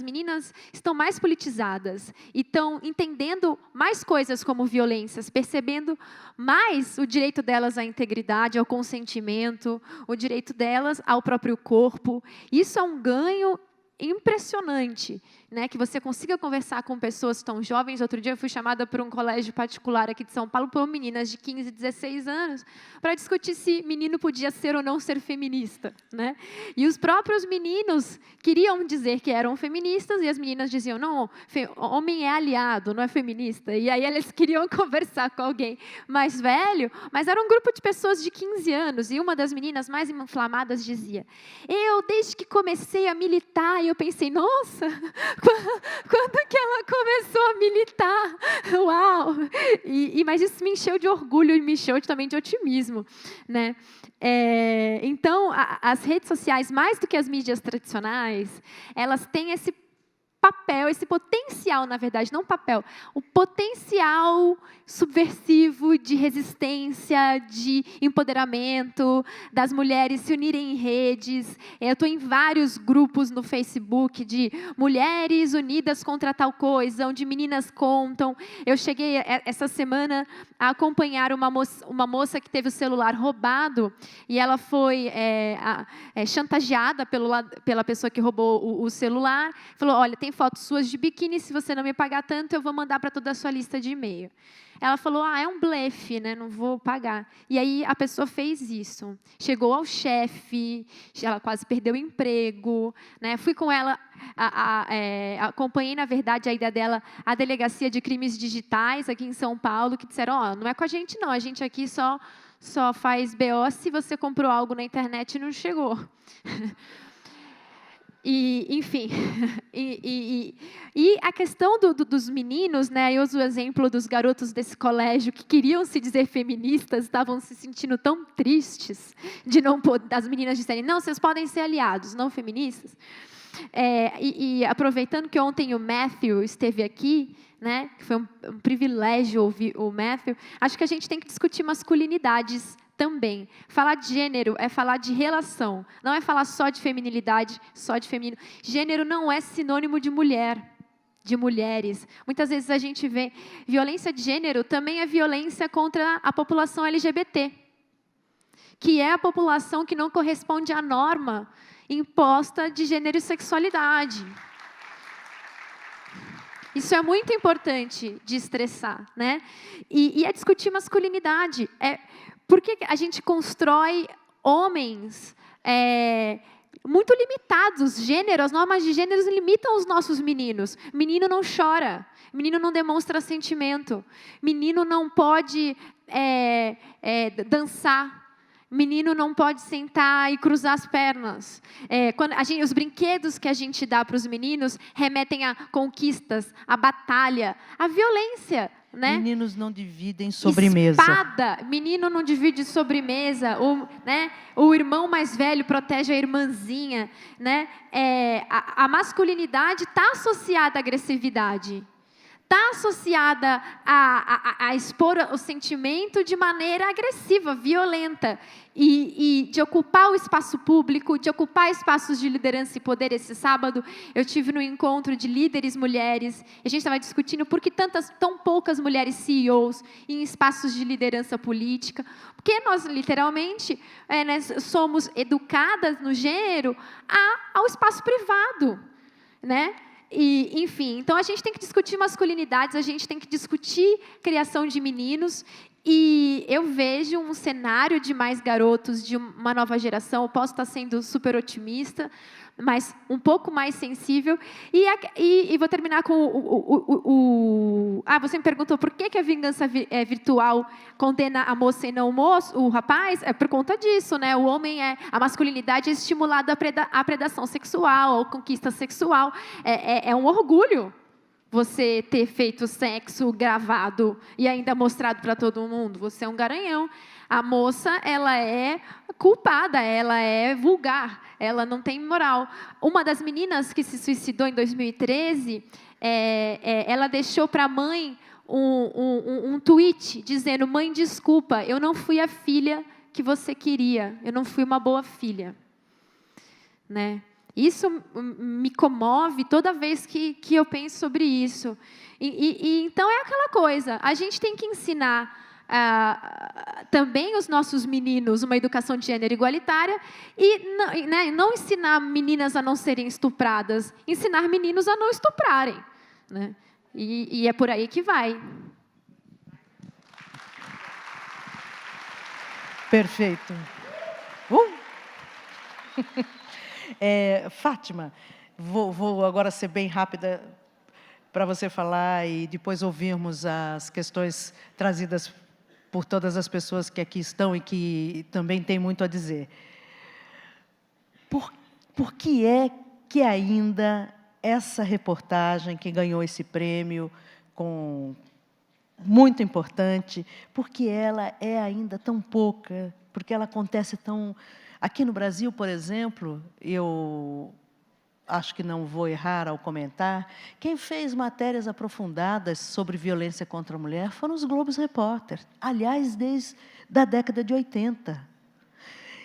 meninas estão mais politizadas e estão entendendo mais coisas como violências, percebendo mais o direito delas à integridade, ao consentimento, o direito delas ao próprio corpo. Isso é um ganho impressionante, né, que você consiga conversar com pessoas tão jovens. Outro dia eu fui chamada por um colégio particular aqui de São Paulo por meninas de 15, 16 anos para discutir se menino podia ser ou não ser feminista, né? E os próprios meninos queriam dizer que eram feministas e as meninas diziam, não, homem é aliado, não é feminista. E aí eles queriam conversar com alguém mais velho, mas era um grupo de pessoas de 15 anos e uma das meninas mais inflamadas dizia, desde que comecei a militar, e eu pensei, nossa, quando que ela começou a militar? Uau! Mas isso me encheu de orgulho e me encheu também de otimismo, né? Então, as redes sociais, mais do que as mídias tradicionais, elas têm esse papel, esse potencial, na verdade, não papel, o potencial subversivo de resistência, de empoderamento, das mulheres se unirem em redes. Eu estou em vários grupos no Facebook de mulheres unidas contra tal coisa, onde meninas contam. Eu cheguei essa semana a acompanhar uma moça que teve o celular roubado e ela foi chantageada pela pessoa que roubou o celular. Falou, olha, tem fotos suas de biquíni, se você não me pagar tanto, eu vou mandar para toda a sua lista de e-mail. Ela falou, é um blefe, né? Não vou pagar. E aí a pessoa fez isso. Chegou ao chefe, ela quase perdeu o emprego, né? Fui com ela, acompanhei, na verdade, a ida dela à Delegacia de Crimes Digitais, aqui em São Paulo, que disseram, não é com a gente não, a gente aqui só faz BO se você comprou algo na internet e não chegou. Enfim, e a questão dos meninos, né? Eu uso o exemplo dos garotos desse colégio que queriam se dizer feministas, estavam se sentindo tão tristes de não poder, das meninas disserem, não, vocês podem ser aliados, não feministas. Aproveitando que ontem o Matthew esteve aqui, né? Foi um privilégio ouvir o Matthew, acho que a gente tem que discutir masculinidades também. Falar de gênero é falar de relação, não é falar só de feminilidade, só de feminino. Gênero não é sinônimo de mulher, de mulheres. Muitas vezes a gente vê violência de gênero também é violência contra a população LGBT, que é a população que não corresponde à norma imposta de gênero e sexualidade. Isso é muito importante de estressar, né? E é discutir masculinidade. Por que a gente constrói homens muito limitados? Gênero, as normas de gêneros limitam os nossos meninos. Menino não chora, menino não demonstra sentimento, menino não pode dançar. Menino não pode sentar e cruzar as pernas. Os brinquedos que a gente dá para os meninos remetem a conquistas, a batalha, a violência. Né? Meninos não dividem sobremesa. Espada, menino não divide sobremesa. O irmão mais velho protege a irmãzinha. Né? A masculinidade está associada à agressividade. Está associada a expor o sentimento de maneira agressiva, violenta, e de ocupar o espaço público, de ocupar espaços de liderança e poder. Esse sábado eu tive no encontro de líderes mulheres, e a gente estava discutindo por que tão poucas mulheres CEOs em espaços de liderança política, porque nós literalmente somos educadas no gênero ao espaço privado, né? Enfim, então a gente tem que discutir masculinidades, a gente tem que discutir criação de meninos, e eu vejo um cenário de mais garotos, de uma nova geração. Eu posso estar sendo super otimista, mas um pouco mais sensível. E vou terminar com você me perguntou por que a vingança virtual condena a moça e não o rapaz? É por conta disso, né? O homem a masculinidade é estimulada à predação sexual, à conquista sexual. É um orgulho você ter feito sexo gravado e ainda mostrado para todo mundo. Você é um garanhão. A moça, ela é culpada, ela é vulgar, ela não tem moral. Uma das meninas que se suicidou em 2013, ela deixou para a mãe um tweet dizendo: mãe, desculpa, eu não fui a filha que você queria, eu não fui uma boa filha. Né? Isso me comove toda vez que eu penso sobre isso. Então, é aquela coisa, a gente tem que ensinar também os nossos meninos uma educação de gênero igualitária e não ensinar meninas a não serem estupradas, ensinar meninos a não estuprarem. Né? E é por aí que vai. Perfeito. Fátima, vou agora ser bem rápida para você falar e depois ouvirmos as questões trazidas por todas as pessoas que aqui estão e que também têm muito a dizer. Por que é que ainda essa reportagem que ganhou esse prêmio muito importante, porque ela é ainda tão pouca, porque ela acontece tão... Aqui no Brasil, por exemplo, eu acho que não vou errar ao comentar, quem fez matérias aprofundadas sobre violência contra a mulher foram os Globos Repórter, aliás, desde a década de 80.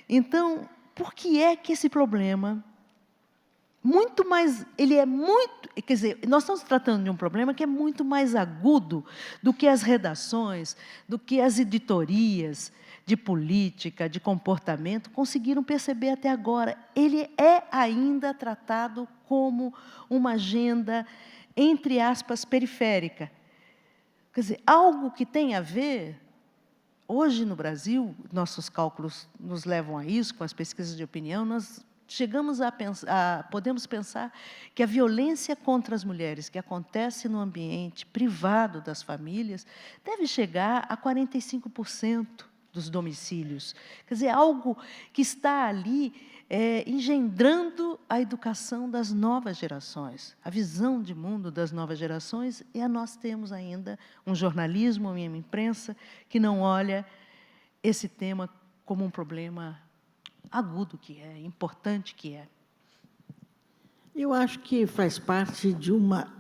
Então, por que é que esse problema, muito mais, ele é muito, quer dizer, nós estamos tratando de um problema que é muito mais agudo do que as redações, do que as editorias de política, de comportamento, conseguiram perceber até agora. Ele é ainda tratado como uma agenda, entre aspas, periférica. Quer dizer, algo que tem a ver, hoje no Brasil, nossos cálculos nos levam a isso, com as pesquisas de opinião, nós chegamos a pensar, podemos pensar que a violência contra as mulheres que acontece no ambiente privado das famílias deve chegar a 45% dos domicílios. Quer dizer, algo que está ali engendrando a educação das novas gerações, a visão de mundo das novas gerações, e nós temos ainda um jornalismo, uma imprensa, que não olha esse tema como um problema agudo que é, importante que é. Eu acho que faz parte de uma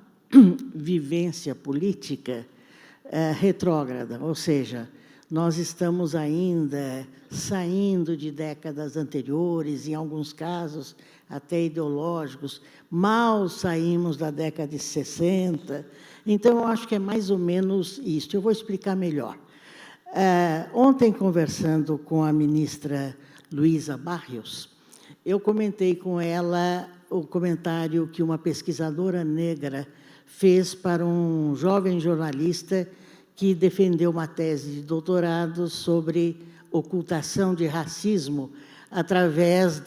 vivência política retrógrada, ou seja, nós estamos ainda saindo de décadas anteriores, em alguns casos até ideológicos, mal saímos da década de 60. Então, eu acho que é mais ou menos isso. Eu vou explicar melhor. Ontem, conversando com a ministra Luísa Barrios, eu comentei com ela o comentário que uma pesquisadora negra fez para um jovem jornalista que defendeu uma tese de doutorado sobre ocultação de racismo através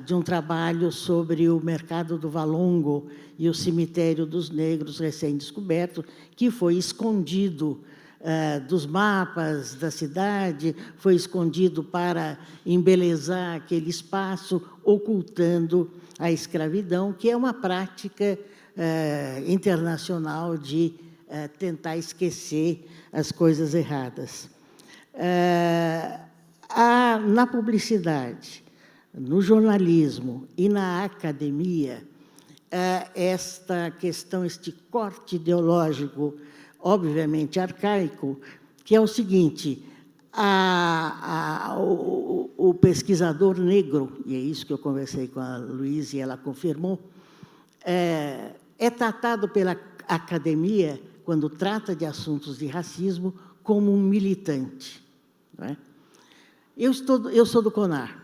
de um trabalho sobre o mercado do Valongo e o cemitério dos negros recém-descoberto, que foi escondido dos mapas da cidade, foi escondido para embelezar aquele espaço, ocultando a escravidão, que é uma prática internacional de tentar esquecer as coisas erradas. Na publicidade, no jornalismo e na academia, esta questão, este corte ideológico, obviamente arcaico, que é o seguinte: o pesquisador negro, e é isso que eu conversei com a Luísa e ela confirmou, é tratado pela academia, quando trata de assuntos de racismo, como um militante. Não é? Eu sou do CONAR,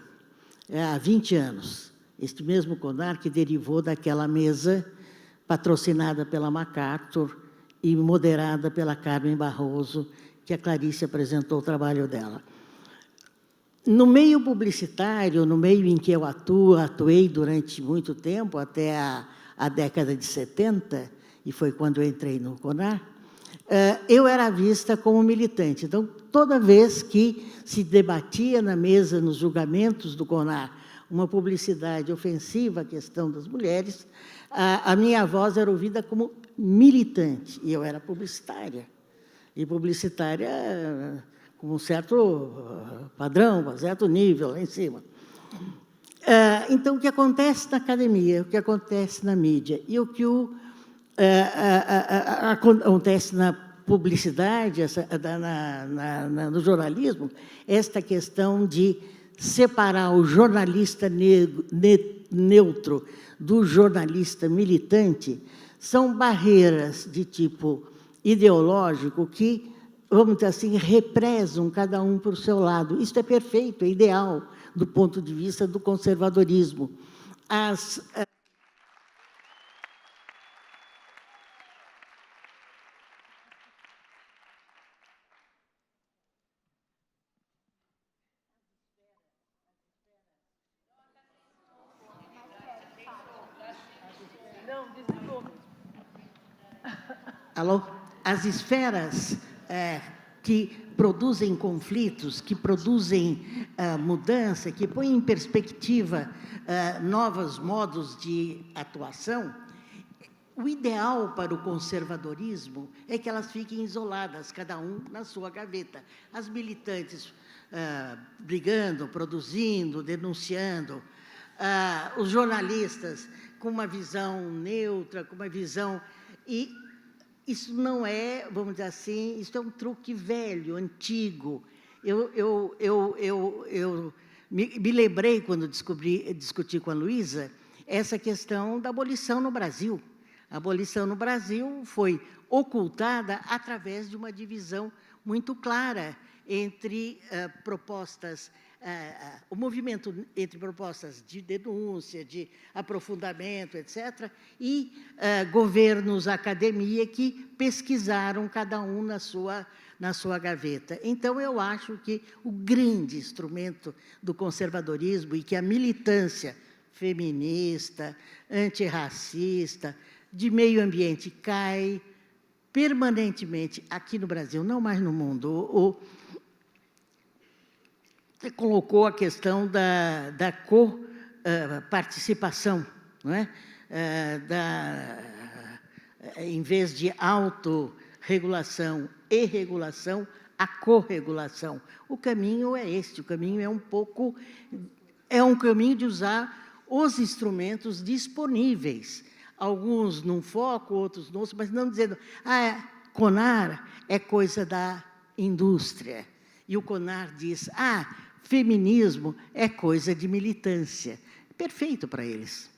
há 20 anos. Este mesmo CONAR que derivou daquela mesa patrocinada pela MacArthur e moderada pela Carmen Barroso, que a Clarice apresentou o trabalho dela. No meio publicitário, no meio em que eu atuei durante muito tempo, até a década de 70, e foi quando eu entrei no CONAR, eu era vista como militante. Então, toda vez que se debatia na mesa, nos julgamentos do CONAR, uma publicidade ofensiva à questão das mulheres, a minha voz era ouvida como militante, e eu era publicitária. E publicitária com um certo padrão, um certo nível lá em cima. Então, o que acontece na academia, o que acontece na mídia e o que acontece na publicidade, no jornalismo, esta questão de separar o jornalista neutro do jornalista militante, são barreiras de tipo ideológico que, vamos dizer assim, represam cada um por seu lado. Isso é perfeito, é ideal, do ponto de vista do conservadorismo. Alô? As esferas que produzem conflitos, que produzem mudança, que põem em perspectiva novos modos de atuação, o ideal para o conservadorismo é que elas fiquem isoladas, cada um na sua gaveta. As militantes brigando, produzindo, denunciando, os jornalistas com uma visão neutra, com uma visão... E isso não é, vamos dizer assim, isso é um truque velho, antigo. Eu me lembrei, quando discuti com a Luísa, essa questão da abolição no Brasil. A abolição no Brasil foi ocultada através de uma divisão muito clara entre propostas, o movimento entre propostas de denúncia, de aprofundamento, etc., e governos, academia, que pesquisaram cada um na sua gaveta. Então, eu acho que o grande instrumento do conservadorismo e que a militância feminista, antirracista, de meio ambiente cai permanentemente aqui no Brasil, não mais no mundo. Você colocou a questão da coparticipação, não é? Em vez de autorregulação e regulação, a corregulação. O caminho é este, o caminho é um caminho de usar os instrumentos disponíveis, alguns num foco, outros no outro, mas não dizendo, CONAR é coisa da indústria. E o CONAR diz, feminismo é coisa de militância. Perfeito para eles.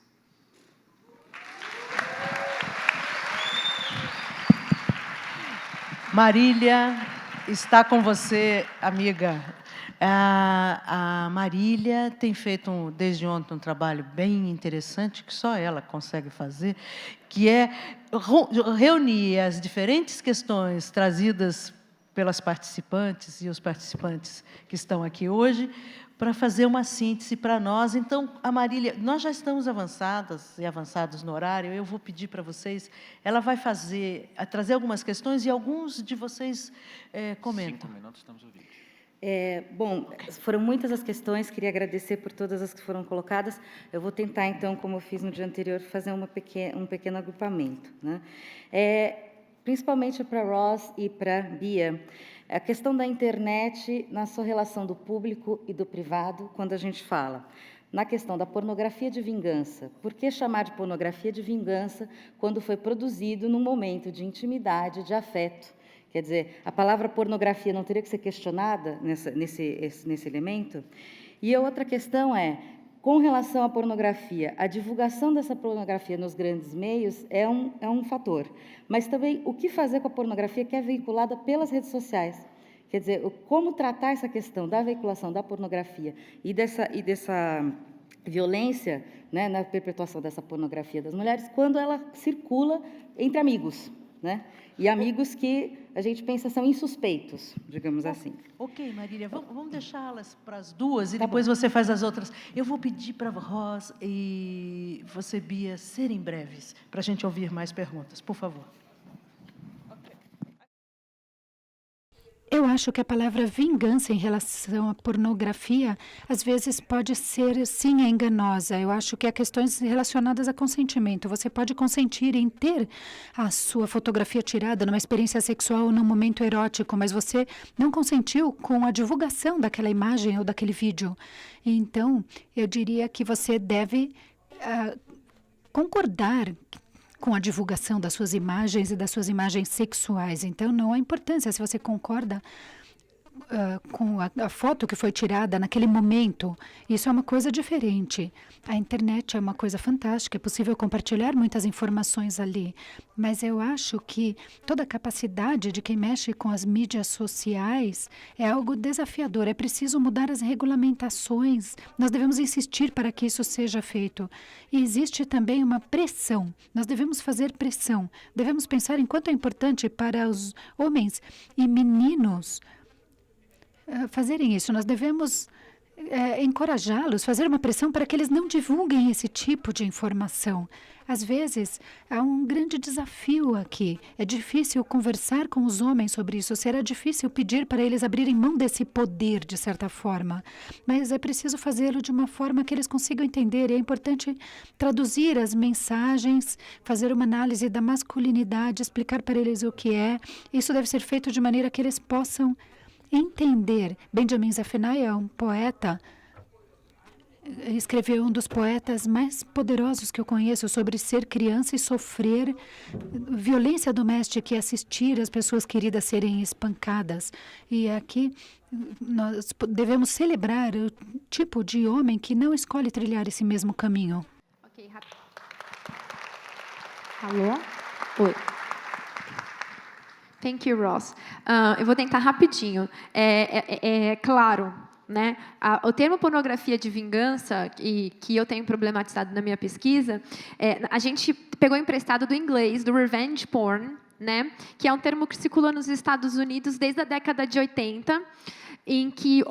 Marília, está com você, amiga. A Marília tem feito, desde ontem, um trabalho bem interessante, que só ela consegue fazer, que é reunir as diferentes questões trazidas pelas participantes e os participantes que estão aqui hoje, para fazer uma síntese para nós. Então, a Marília, nós já estamos avançadas e avançados no horário, eu vou pedir para vocês, ela vai trazer algumas questões e alguns de vocês comentam. 5 minutos, estamos ouvindo. Bom, foram muitas as questões, queria agradecer por todas as que foram colocadas. Eu vou tentar, então, como eu fiz no dia anterior, fazer um pequeno agrupamento, né? Principalmente para Ross e para Bia, a questão da internet na sua relação do público e do privado, quando a gente fala na questão da pornografia de vingança. Por que chamar de pornografia de vingança quando foi produzido num momento de intimidade, de afeto? Quer dizer, a palavra pornografia não teria que ser questionada nesse elemento? E a outra questão com relação à pornografia, a divulgação dessa pornografia nos grandes meios é um fator. Mas também o que fazer com a pornografia que é veiculada pelas redes sociais? Quer dizer, como tratar essa questão da veiculação da pornografia e dessa violência, né, na perpetuação dessa pornografia das mulheres, quando ela circula entre amigos, né? E amigos que a gente pensa são insuspeitos, digamos assim. Ok, Marília, vamos deixá-las para as duas e depois você faz as outras. Eu vou pedir para a Rosa e você, Bia, serem breves, para a gente ouvir mais perguntas, por favor. Eu acho que a palavra vingança em relação à pornografia, às vezes pode ser, sim, enganosa. Eu acho que há questões relacionadas a consentimento. Você pode consentir em ter a sua fotografia tirada numa experiência sexual ou num momento erótico, mas você não consentiu com a divulgação daquela imagem ou daquele vídeo. Então, eu diria que você deve concordar com a divulgação das suas imagens e das suas imagens sexuais. Então, não há importância se você concorda com a foto que foi tirada naquele momento. Isso é uma coisa diferente. A internet é uma coisa fantástica, é possível compartilhar muitas informações ali, mas eu acho que toda a capacidade de quem mexe com as mídias sociais é algo desafiador. É preciso mudar as regulamentações. Nós devemos insistir para que isso seja feito. E existe também uma pressão. Nós devemos fazer pressão. Devemos pensar em quanto é importante para os homens e meninos fazerem isso. Nós devemos encorajá-los, fazer uma pressão para que eles não divulguem esse tipo de informação. Às vezes, há um grande desafio aqui. É difícil conversar com os homens sobre isso. Será difícil pedir para eles abrirem mão desse poder, de certa forma. Mas é preciso fazê-lo de uma forma que eles consigam entender. E é importante traduzir as mensagens, fazer uma análise da masculinidade, explicar para eles o que é. Isso deve ser feito de maneira que eles possam entender. Benjamin Zephaniah é um poeta, escreveu um dos poetas mais poderosos que eu conheço sobre ser criança e sofrer violência doméstica e assistir as pessoas queridas serem espancadas. E aqui nós devemos celebrar o tipo de homem que não escolhe trilhar esse mesmo caminho. Ok, rápido. Alô? Oi. Thank you, Ross. Eu vou tentar rapidinho. Claro, né? O termo pornografia de vingança, que eu tenho problematizado na minha pesquisa, a gente pegou emprestado do inglês, do revenge porn, né? Que é um termo que circula nos Estados Unidos desde a década de 80, em que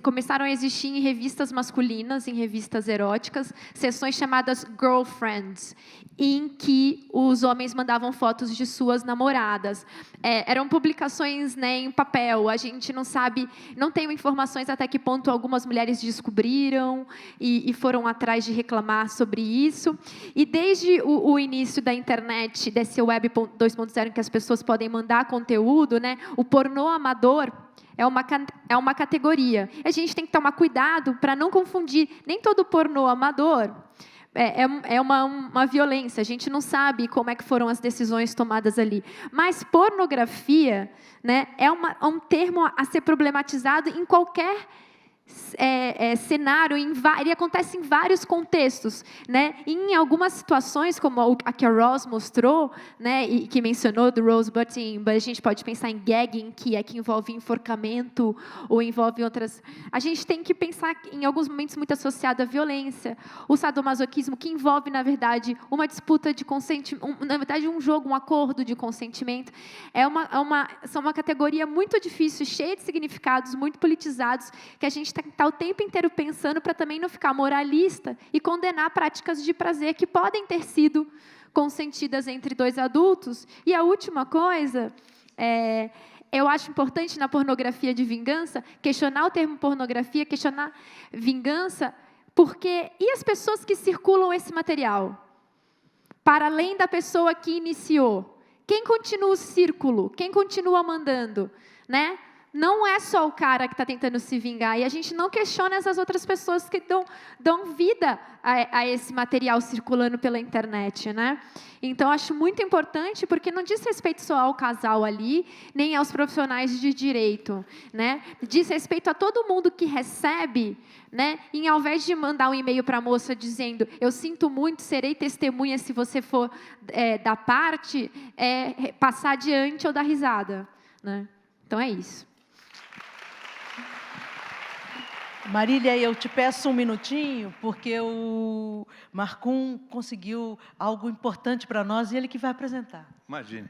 começaram a existir em revistas masculinas, em revistas eróticas, sessões chamadas girlfriends, em que os homens mandavam fotos de suas namoradas. Eram publicações, né, em papel. A gente não sabe, não tem informações até que ponto algumas mulheres descobriram e foram atrás de reclamar sobre isso. E desde o início da internet, desse Web 2.0, em que as pessoas podem mandar conteúdo, né, o pornô amador é uma categoria. A gente tem que tomar cuidado para não confundir. Nem todo pornô amador é uma violência. A gente não sabe como é que foram as decisões tomadas ali. Mas pornografia, né, é um termo a ser problematizado em qualquer cenário, ele acontece em vários contextos, né? Em algumas situações, como a que a Ross mostrou, né, e que mencionou do Rosebud, a gente pode pensar em gagging, que envolve enforcamento ou envolve outras. A gente tem que pensar em alguns momentos muito associado à violência, o sadomasoquismo, que envolve, na verdade, uma disputa de consentimento, na verdade, um jogo, um acordo de consentimento. São uma categoria muito difícil, cheia de significados, muito politizados, que a gente está o tempo inteiro pensando para também não ficar moralista e condenar práticas de prazer que podem ter sido consentidas entre dois adultos. E a última coisa, eu acho importante na pornografia de vingança, questionar o termo pornografia, questionar vingança, porque e as pessoas que circulam esse material? Para além da pessoa que iniciou, quem continua o círculo? Quem continua mandando? Né? Não é só o cara que está tentando se vingar, e a gente não questiona essas outras pessoas que dão vida a esse material circulando pela internet, né? Então, acho muito importante, porque não diz respeito só ao casal ali, nem aos profissionais de direito, né? Diz respeito a todo mundo que recebe, né? E ao invés de mandar um e-mail para a moça dizendo, eu sinto muito, serei testemunha se você for da parte, passar adiante ou dar risada, né? Então, é isso. Marília, eu te peço um minutinho, porque o Marcum conseguiu algo importante para nós e ele que vai apresentar. Imagine.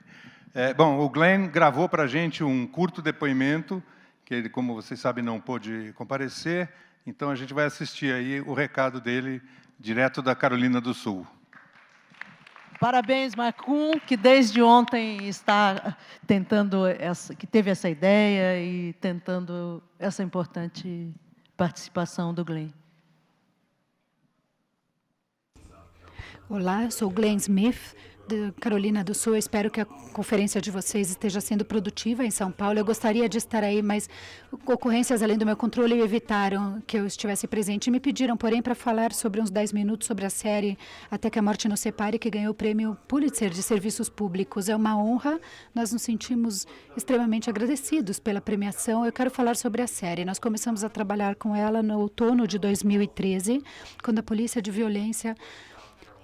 Bom, o Glenn gravou para a gente um curto depoimento, que ele, como vocês sabem, não pôde comparecer, então a gente vai assistir aí o recado dele, direto da Carolina do Sul. Parabéns, Marcum, que desde ontem está tentando, que teve essa ideia e tentando essa importante participação do Glenn. Olá, eu sou Glenn Smith, de Carolina do Sul. Eu espero que a conferência de vocês esteja sendo produtiva em São Paulo. Eu gostaria de estar aí, mas ocorrências além do meu controle evitaram que eu estivesse presente. Me pediram, porém, para falar sobre uns 10 minutos sobre a série Até que a Morte Nos Separe, que ganhou o prêmio Pulitzer de Serviços Públicos. É uma honra, nós nos sentimos extremamente agradecidos pela premiação. Eu quero falar sobre a série. Nós começamos a trabalhar com ela no outono de 2013, quando a Polícia de Violência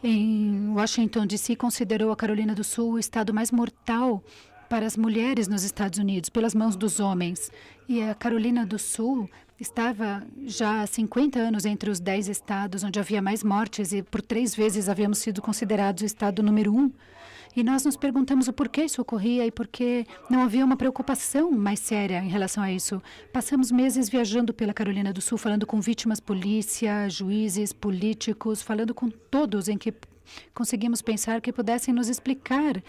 em Washington, D.C., considerou a Carolina do Sul o estado mais mortal para as mulheres nos Estados Unidos, pelas mãos dos homens. E a Carolina do Sul estava já há 50 anos entre os 10 estados onde havia mais mortes, e por 3 vezes havíamos sido considerados o estado número 1. E nós nos perguntamos o porquê isso ocorria e por que não havia uma preocupação mais séria em relação a isso. Passamos meses viajando pela Carolina do Sul, falando com vítimas, polícia, juízes, políticos, falando com todos em que conseguimos pensar que pudessem nos explicar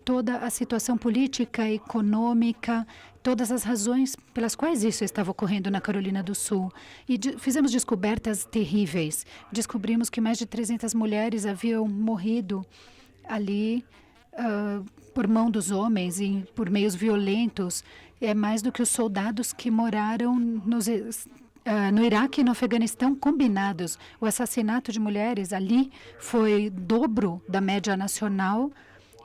toda a situação política, econômica, todas as razões pelas quais isso estava ocorrendo na Carolina do Sul. E fizemos descobertas terríveis. Descobrimos que mais de 300 mulheres haviam morrido ali por mão dos homens e por meios violentos. É mais do que os soldados que moraram no Iraque e no Afeganistão combinados. O assassinato de mulheres ali foi dobro da média nacional.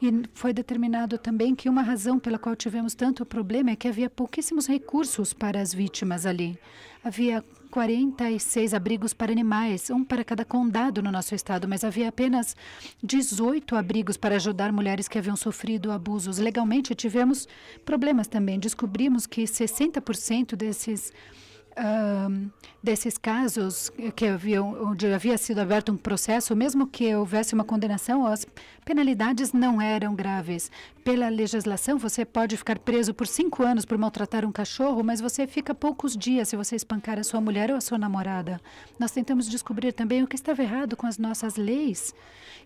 E foi determinado também que uma razão pela qual tivemos tanto problema é que havia pouquíssimos recursos para as vítimas ali. Havia 46 abrigos para animais, um para cada condado no nosso estado, mas havia apenas 18 abrigos para ajudar mulheres que haviam sofrido abusos. Legalmente, tivemos problemas também. Descobrimos que 60% desses casos onde havia sido aberto um processo, mesmo que houvesse uma condenação, as penalidades não eram graves. Pela legislação, você pode ficar preso por 5 anos por maltratar um cachorro, mas você fica poucos dias se você espancar a sua mulher ou a sua namorada. Nós tentamos descobrir também o que estava errado com as nossas leis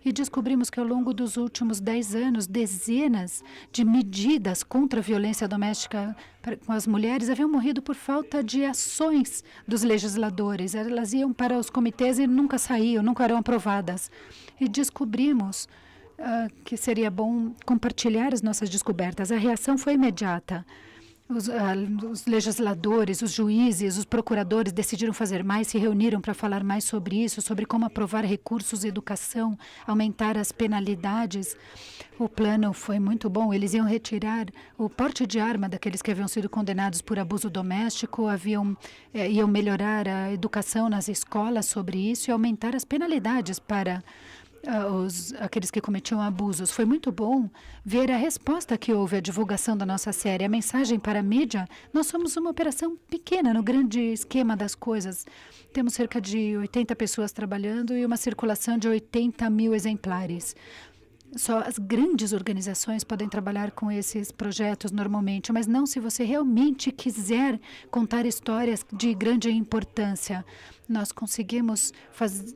e descobrimos que ao longo dos últimos 10 anos, dezenas de medidas contra a violência doméstica com as mulheres haviam morrido por falta de ações dos legisladores. Elas iam para os comitês e nunca saíam, nunca eram aprovadas. E descobrimos que seria bom compartilhar as nossas descobertas. A reação foi imediata. Os legisladores, os juízes, os procuradores decidiram fazer mais, se reuniram para falar mais sobre isso, sobre como aprovar recursos e educação, aumentar as penalidades. O plano foi muito bom. Eles iam retirar o porte de arma daqueles que haviam sido condenados por abuso doméstico, iam melhorar a educação nas escolas sobre isso e aumentar as penalidades para aqueles que cometiam abusos. Foi muito bom ver a resposta que houve à divulgação da nossa série. A mensagem para a mídia: nós somos uma operação pequena no grande esquema das coisas. Temos cerca de 80 pessoas trabalhando e uma circulação de 80 mil exemplares. Só as grandes organizações podem trabalhar com esses projetos normalmente, mas não se você realmente quiser contar histórias de grande importância. Nós conseguimos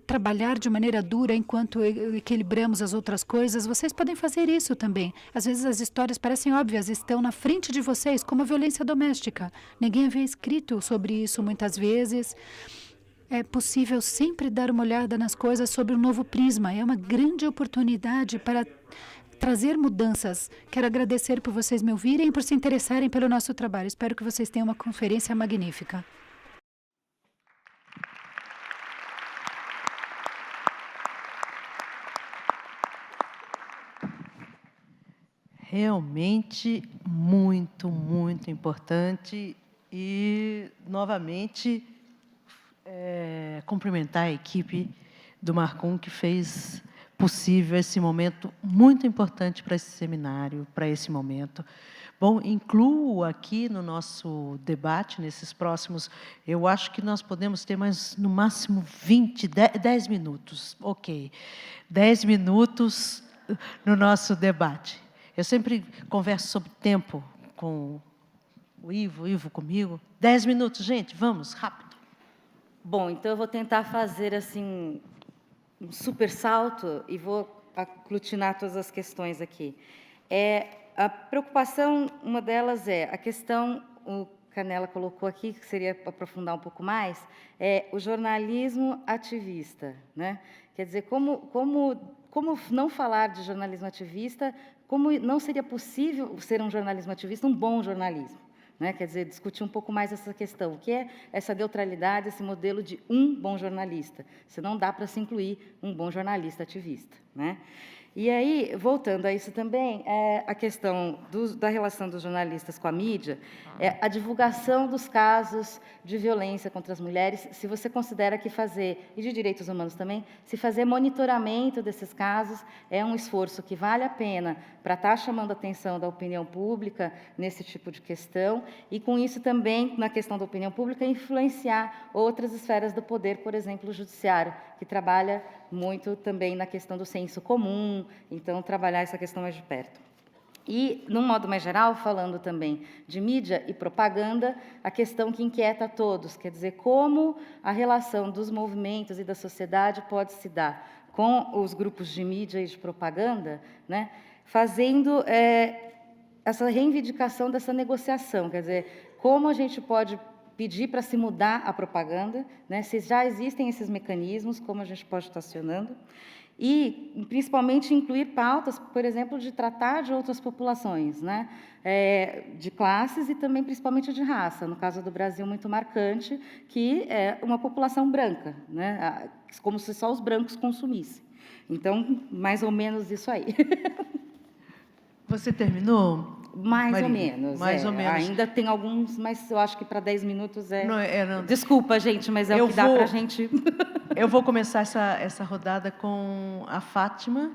trabalhar de maneira dura enquanto equilibramos as outras coisas. Vocês podem fazer isso também. Às vezes as histórias parecem óbvias, estão na frente de vocês, como a violência doméstica. Ninguém havia escrito sobre isso muitas vezes. É possível sempre dar uma olhada nas coisas sob um novo prisma. É uma grande oportunidade para trazer mudanças. Quero agradecer por vocês me ouvirem e por se interessarem pelo nosso trabalho. Espero que vocês tenham uma conferência magnífica. Realmente muito, muito importante. E, novamente, cumprimentar a equipe do Marcum, que fez possível esse momento muito importante para esse seminário, para esse momento. Bom, incluo aqui no nosso debate, nesses próximos, eu acho que nós podemos ter mais, no máximo, 10 minutos. Ok, 10 minutos no nosso debate. Eu sempre converso sobre tempo com o Ivo comigo. 10 minutos, gente, vamos, rápido. Bom, então eu vou tentar fazer assim um super salto e vou aglutinar todas as questões aqui. A preocupação, uma delas é a questão, o Canela colocou aqui, que seria aprofundar um pouco mais, é o jornalismo ativista, né? Quer dizer, como não falar de jornalismo ativista, como não seria possível ser um jornalismo ativista, um bom jornalismo. Né? Quer dizer, discutir um pouco mais essa questão. O que é essa neutralidade, esse modelo de um bom jornalista? Se não dá para se incluir um bom jornalista ativista. Né? E aí, voltando a isso também, a questão da relação dos jornalistas com a mídia, a divulgação dos casos de violência contra as mulheres, se você considera que fazer, e de direitos humanos também, se fazer monitoramento desses casos é um esforço que vale a pena para estar chamando a atenção da opinião pública nesse tipo de questão, e com isso também, na questão da opinião pública, influenciar outras esferas do poder, por exemplo, o judiciário, que trabalha muito também na questão do senso comum, comum, então trabalhar essa questão mais de perto. E, num modo mais geral, falando também de mídia e propaganda, a questão que inquieta a todos, quer dizer, como a relação dos movimentos e da sociedade pode se dar com os grupos de mídia e de propaganda, né, fazendo essa reivindicação dessa negociação, quer dizer, como a gente pode pedir para se mudar a propaganda, né, se já existem esses mecanismos, como a gente pode estar acionando, e, principalmente, incluir pautas, por exemplo, de tratar de outras populações, né, de classes e também, principalmente, de raça. No caso do Brasil, muito marcante, que é uma população branca, né, como se só os brancos consumissem. Então, mais ou menos isso aí. Você terminou? Mais Marília? ou menos. Mais ou menos. Ainda tem alguns, mas eu acho que para 10 minutos é... Não. Desculpa, gente, mas é o que dá para a gente... Eu vou começar essa rodada com a Fátima.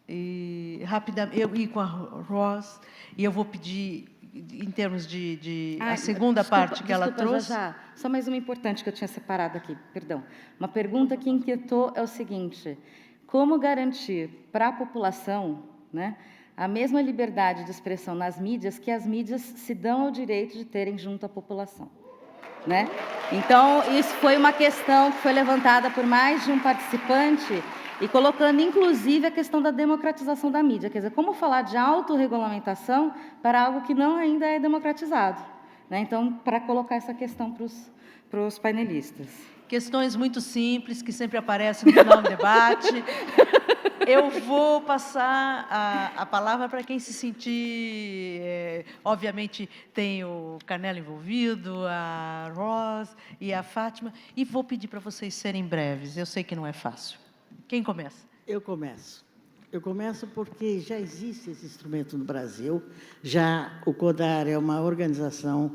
E rapidamente, eu ir com a Roz, e eu vou pedir, em termos de a segunda parte que ela trouxe. Já. Só mais uma importante que eu tinha separado aqui, perdão. Uma pergunta que inquietou é o seguinte: como garantir para a população, né, a mesma liberdade de expressão nas mídias que as mídias se dão ao direito de terem junto à população? Né? Então, isso foi uma questão que foi levantada por mais de um participante, e colocando, inclusive, a questão da democratização da mídia. Quer dizer, como falar de autorregulamentação para algo que não ainda é democratizado? Né? Então, para colocar essa questão para os painelistas. Questões muito simples, que sempre aparecem no final do debate. Eu vou passar a palavra para quem se sentir... obviamente, tem o Canela envolvido, a Roz e a Fátima, e vou pedir para vocês serem breves. Eu sei que não é fácil. Quem começa? Eu começo. Eu começo porque já existe esse instrumento no Brasil. Já o CODAR é uma organização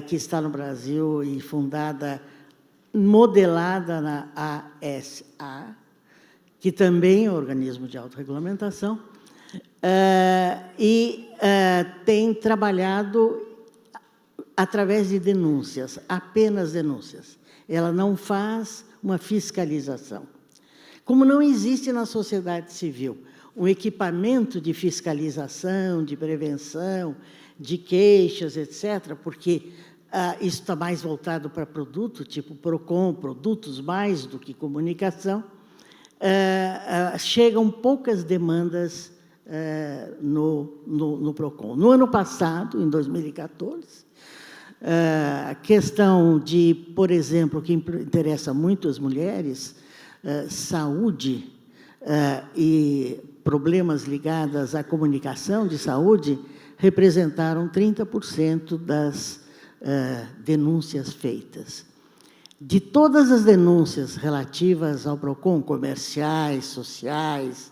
que está no Brasil e fundada, modelada na ASA, que também é um organismo de autorregulamentação, e tem trabalhado através de denúncias, apenas denúncias. Ela não faz uma fiscalização. Como não existe na sociedade civil um equipamento de fiscalização, de prevenção, de queixas, etc., porque isso está mais voltado para produto, tipo PROCON, produtos mais do que comunicação, chegam poucas demandas no PROCON. No ano passado, em 2014, a questão de, por exemplo, que interessa muito as mulheres, saúde e problemas ligados à comunicação de saúde, representaram 30% das denúncias feitas. De todas as denúncias relativas ao PROCON, comerciais, sociais,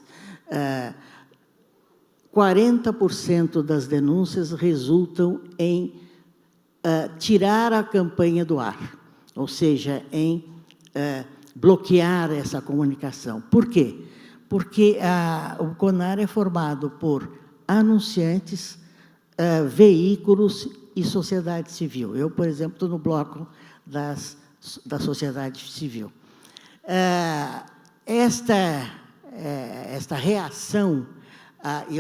40% das denúncias resultam em tirar a campanha do ar, ou seja, em bloquear essa comunicação. Por quê? Porque o CONAR é formado por anunciantes, veículos e sociedade civil. Eu, por exemplo, estou no bloco da sociedade civil. Esta reação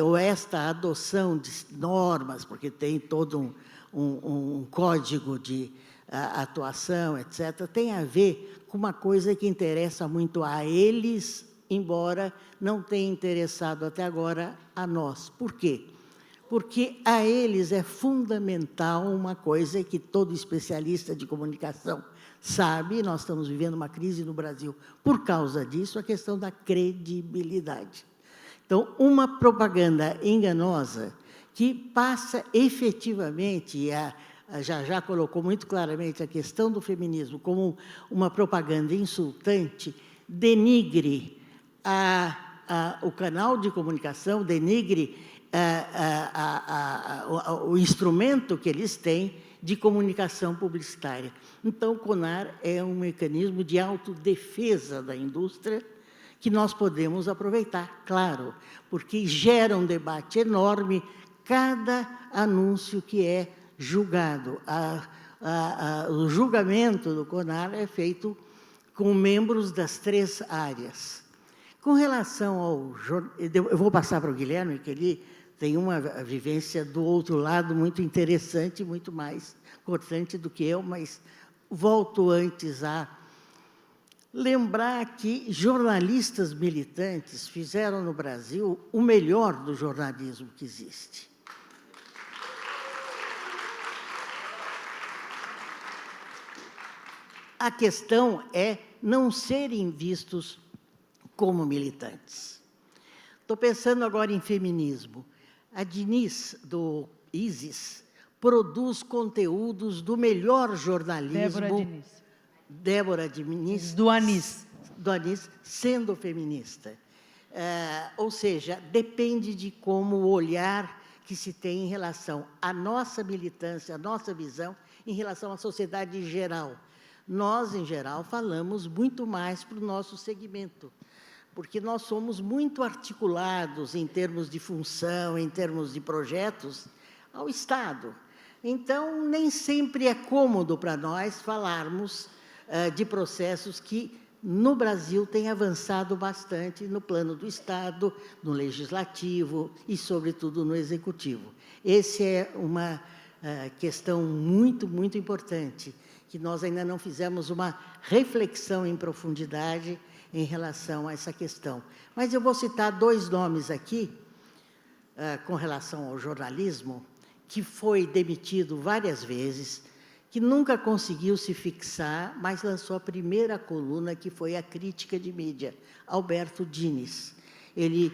ou esta adoção de normas, porque tem todo um código de atuação, etc., tem a ver com uma coisa que interessa muito a eles, embora não tenha interessado até agora a nós. Por quê? Porque a eles é fundamental uma coisa que todo especialista de comunicação sabe, nós estamos vivendo uma crise no Brasil por causa disso, a questão da credibilidade. Então, uma propaganda enganosa que passa efetivamente, já colocou muito claramente a questão do feminismo como uma propaganda insultante, denigre o canal de comunicação, denigre o instrumento que eles têm de comunicação publicitária. Então, o CONAR é um mecanismo de autodefesa da indústria que nós podemos aproveitar, claro, porque gera um debate enorme cada anúncio que é julgado. O julgamento do CONAR é feito com membros das 3 áreas. Com relação ao... Eu vou passar para o Guilherme, que ele tem uma vivência do outro lado muito interessante, muito mais importante do que eu, mas volto antes a lembrar que jornalistas militantes fizeram no Brasil o melhor do jornalismo que existe. A questão é não serem vistos como militantes. Estou pensando agora em feminismo. A Diniz, do ISIS, produz conteúdos do melhor jornalismo. Débora Diniz. Do Anis. Do Anis, sendo feminista. Ou seja, depende de como o olhar que se tem em relação à nossa militância, à nossa visão, em relação à sociedade em geral. Nós, em geral, falamos muito mais para o nosso segmento, porque nós somos muito articulados em termos de função, em termos de projetos, ao Estado. Então, nem sempre é cômodo para nós falarmos de processos que, no Brasil, têm avançado bastante no plano do Estado, no Legislativo e, sobretudo, no Executivo. Essa é uma questão muito, muito importante, que nós ainda não fizemos uma reflexão em profundidade em relação a essa questão. Mas eu vou citar 2 nomes aqui, com relação ao jornalismo, que foi demitido várias vezes, que nunca conseguiu se fixar, mas lançou a primeira coluna, que foi a Crítica de Mídia, Alberto Diniz. Ele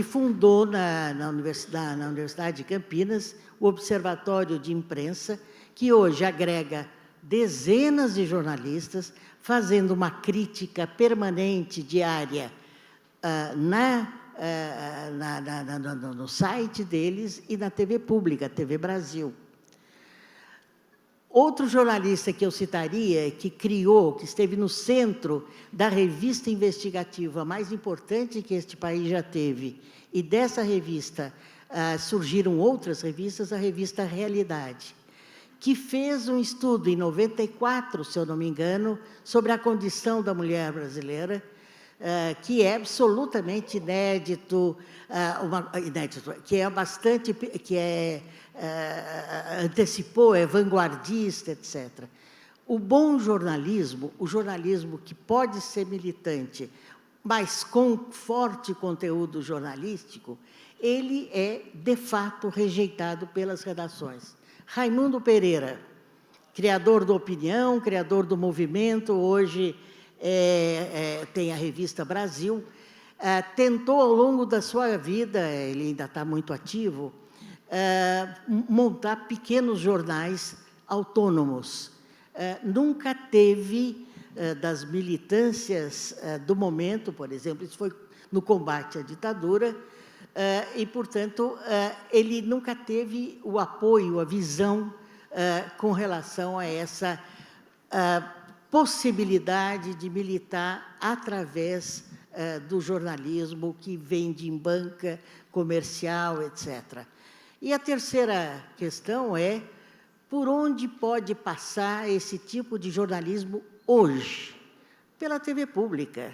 fundou na Universidade de Campinas o Observatório de Imprensa, que hoje agrega dezenas de jornalistas, fazendo uma crítica permanente, diária, no site deles e na TV pública, TV Brasil. Outro jornalista que eu citaria, que esteve no centro da revista investigativa mais importante que este país já teve, e dessa revista surgiram outras revistas, a revista Realidade, que fez um estudo em 94, se eu não me engano, sobre a condição da mulher brasileira, que é absolutamente inédito, antecipou, é vanguardista, etc. O bom jornalismo, o jornalismo que pode ser militante, mas com forte conteúdo jornalístico, ele é, de fato, rejeitado pelas redações. Raimundo Pereira, criador do Opinião, criador do Movimento, hoje tem a revista Brasil, tentou, ao longo da sua vida, ele ainda está muito ativo, montar pequenos jornais autônomos. Nunca teve, das militâncias do momento, por exemplo, isso foi no combate à ditadura, e, portanto, ele nunca teve o apoio, a visão com relação a essa possibilidade de militar através do jornalismo que vende em banca, comercial, etc. E a terceira questão é por onde pode passar esse tipo de jornalismo hoje? Pela TV pública.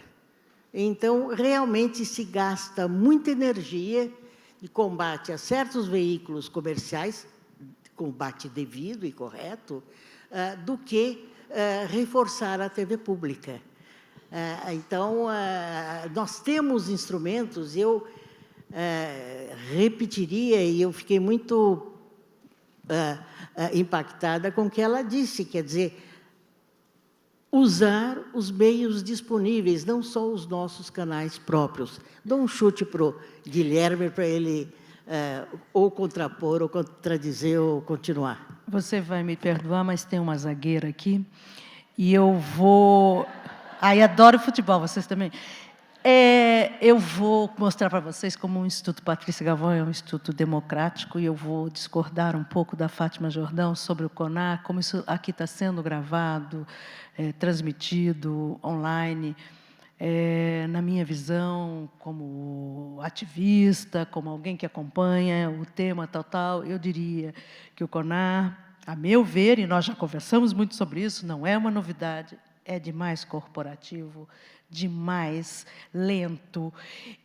Então, realmente se gasta muita energia de combate a certos veículos comerciais, combate devido e correto, do que reforçar a TV pública. Então, nós temos instrumentos, eu repetiria, e eu fiquei muito impactada com o que ela disse, quer dizer, usar os meios disponíveis, não só os nossos canais próprios. Dou um chute para o Guilherme, para ele ou contrapor, ou contradizer, ou continuar. Você vai me perdoar, mas tem uma zagueira aqui, e eu vou... Ai, adoro futebol, vocês também. Eu vou mostrar para vocês como o Instituto Patrícia Galvão é um instituto democrático, e eu vou discordar um pouco da Fátima Jordão sobre o CONAR, como isso aqui está sendo gravado, transmitido online. Na minha visão, como ativista, como alguém que acompanha o tema tal, eu diria que o CONAR, a meu ver, e nós já conversamos muito sobre isso, não é uma novidade, é demais corporativo, demais lento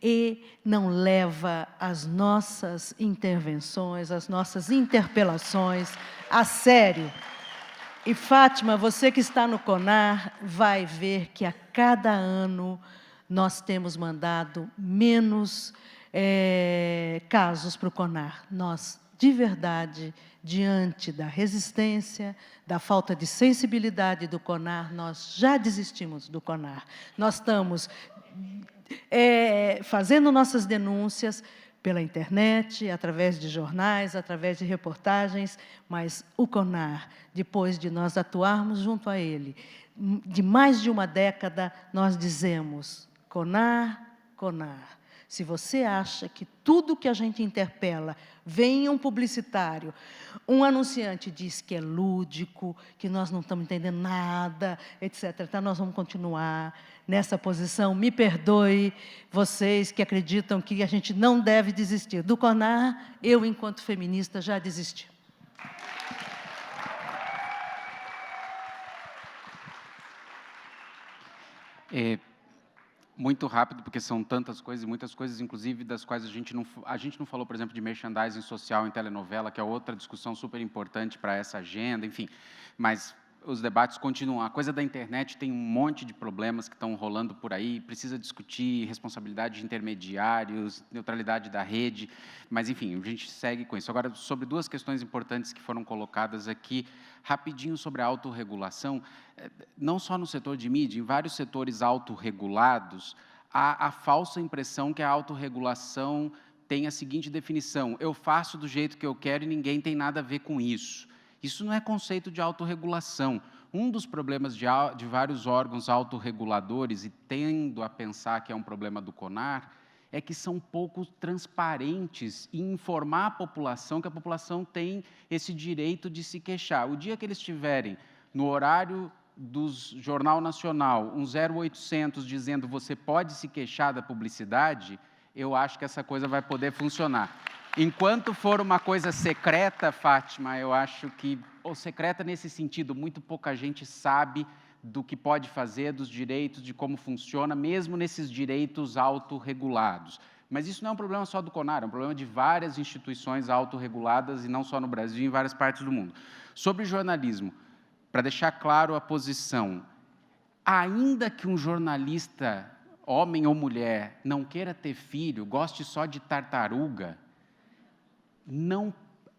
e não leva as nossas intervenções, as nossas interpelações a sério. E, Fátima, você que está no CONAR vai ver que a cada ano nós temos mandado menos casos para o CONAR. Nós, de verdade, diante da resistência, da falta de sensibilidade do CONAR, nós já desistimos do CONAR. Nós estamos fazendo nossas denúncias pela internet, através de jornais, através de reportagens, mas o CONAR, depois de nós atuarmos junto a ele, de mais de uma década, nós dizemos, CONAR, CONAR, se você acha que tudo que a gente interpela vem um publicitário, um anunciante diz que é lúdico, que nós não estamos entendendo nada, etc., então nós vamos continuar nessa posição. Me perdoe, vocês que acreditam que a gente não deve desistir. Do CONAR, eu, enquanto feminista, já desisti. Muito rápido, porque são tantas coisas, e muitas coisas, inclusive, das quais a gente não falou, por exemplo, de merchandising social em telenovela, que é outra discussão super importante para essa agenda, enfim, mas os debates continuam. A coisa da internet tem um monte de problemas que estão rolando por aí, precisa discutir responsabilidade de intermediários, neutralidade da rede, mas, enfim, a gente segue com isso. Agora, sobre duas questões importantes que foram colocadas aqui, rapidinho sobre a autorregulação, não só no setor de mídia, em vários setores autorregulados, há a falsa impressão que a autorregulação tem a seguinte definição: eu faço do jeito que eu quero e ninguém tem nada a ver com isso. Isso não é conceito de autorregulação. Um dos problemas de vários órgãos autorreguladores, e tendo a pensar que é um problema do CONAR, é que são pouco transparentes em informar a população que a população tem esse direito de se queixar. O dia que eles tiverem, no horário do Jornal Nacional, um 0800 dizendo você pode se queixar da publicidade, eu acho que essa coisa vai poder funcionar. Enquanto for uma coisa secreta, Fátima, eu acho que, ou secreta nesse sentido, muito pouca gente sabe do que pode fazer, dos direitos, de como funciona, mesmo nesses direitos autorregulados. Mas isso não é um problema só do CONAR, é um problema de várias instituições autorreguladas, e não só no Brasil, em várias partes do mundo. Sobre jornalismo, para deixar claro a posição, ainda que um jornalista, homem ou mulher, não queira ter filho, goste só de tartaruga, não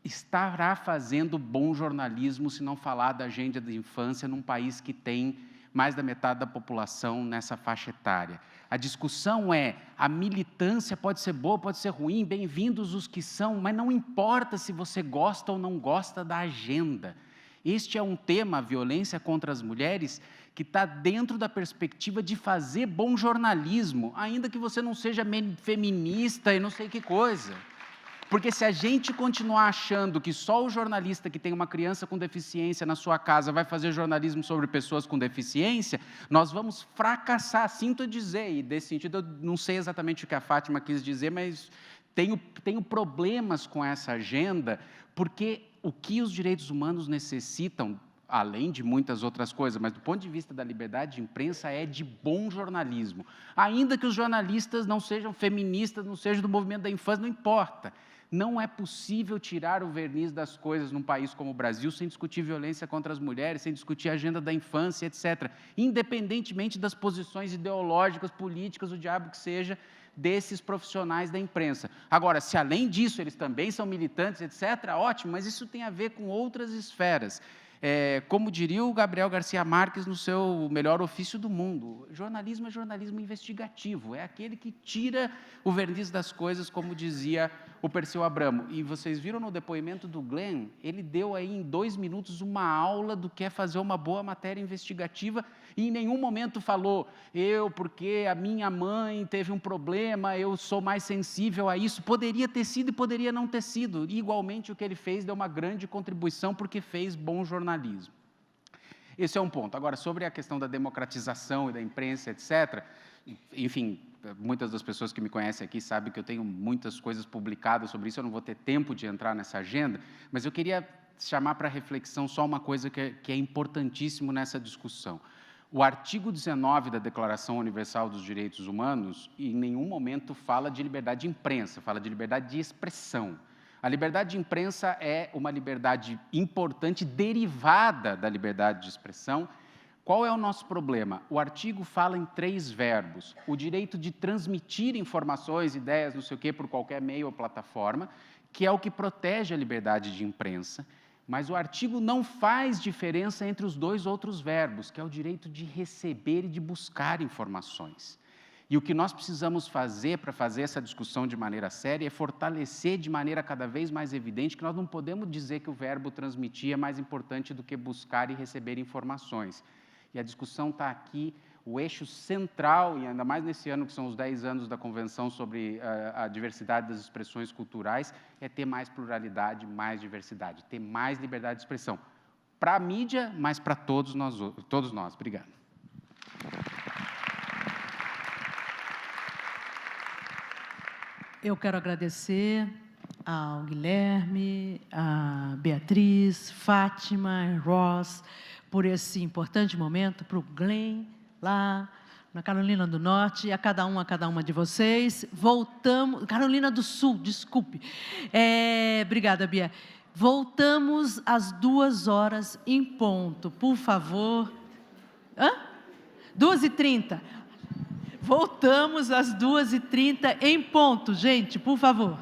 estará fazendo bom jornalismo se não falar da agenda da infância num país que tem mais da metade da população nessa faixa etária. A discussão é, a militância pode ser boa, pode ser ruim, bem-vindos os que são, mas não importa se você gosta ou não gosta da agenda. Este é um tema, a violência contra as mulheres, que está dentro da perspectiva de fazer bom jornalismo, ainda que você não seja feminista e não sei que coisa. Porque se a gente continuar achando que só o jornalista que tem uma criança com deficiência na sua casa vai fazer jornalismo sobre pessoas com deficiência, nós vamos fracassar, sinto dizer, e desse sentido eu não sei exatamente o que a Fátima quis dizer, mas tenho problemas com essa agenda, porque o que os direitos humanos necessitam, além de muitas outras coisas, mas do ponto de vista da liberdade de imprensa, é de bom jornalismo. Ainda que os jornalistas não sejam feministas, não sejam do movimento da infância, não importa. Não é possível tirar o verniz das coisas num país como o Brasil sem discutir violência contra as mulheres, sem discutir a agenda da infância, etc., independentemente das posições ideológicas, políticas, o diabo que seja, desses profissionais da imprensa. Agora, se além disso eles também são militantes, etc., ótimo, mas isso tem a ver com outras esferas. Como diria o Gabriel Garcia Marques no seu Melhor Ofício do Mundo, jornalismo é jornalismo investigativo, é aquele que tira o verniz das coisas, como dizia o Perseu Abramo. E vocês viram no depoimento do Glenn, ele deu aí em 2 minutos uma aula do que é fazer uma boa matéria investigativa, e em nenhum momento falou, porque a minha mãe teve um problema, eu sou mais sensível a isso. Poderia ter sido e poderia não ter sido. E, igualmente, o que ele fez deu uma grande contribuição, porque fez bom jornalismo. Esse é um ponto. Agora, sobre a questão da democratização e da imprensa, etc., enfim, muitas das pessoas que me conhecem aqui sabem que eu tenho muitas coisas publicadas sobre isso, eu não vou ter tempo de entrar nessa agenda, mas eu queria chamar para reflexão só uma coisa que é importantíssimo nessa discussão. O artigo 19 da Declaração Universal dos Direitos Humanos, em nenhum momento fala de liberdade de imprensa, fala de liberdade de expressão. A liberdade de imprensa é uma liberdade importante, derivada da liberdade de expressão. Qual é o nosso problema? O artigo fala em 3 verbos. O direito de transmitir informações, ideias, não sei o quê, por qualquer meio ou plataforma, que é o que protege a liberdade de imprensa. Mas o artigo não faz diferença entre os 2 outros verbos, que é o direito de receber e de buscar informações. E o que nós precisamos fazer para fazer essa discussão de maneira séria é fortalecer de maneira cada vez mais evidente que nós não podemos dizer que o verbo transmitir é mais importante do que buscar e receber informações. E a discussão está aqui, o eixo central, e ainda mais nesse ano que são os 10 anos da Convenção sobre a diversidade das expressões culturais, é ter mais pluralidade, mais diversidade, ter mais liberdade de expressão. Para a mídia, mas para todos nós. Obrigado. Eu quero agradecer ao Guilherme, a Beatriz, Fátima, Ross, por esse importante momento, para o Glenn, lá na Carolina do Norte, e a cada uma de vocês. Voltamos... Carolina do Sul, desculpe. Obrigada, Bia. Voltamos às 2h em ponto, por favor. 2h30. Voltamos às 2h30 em ponto, gente, por favor.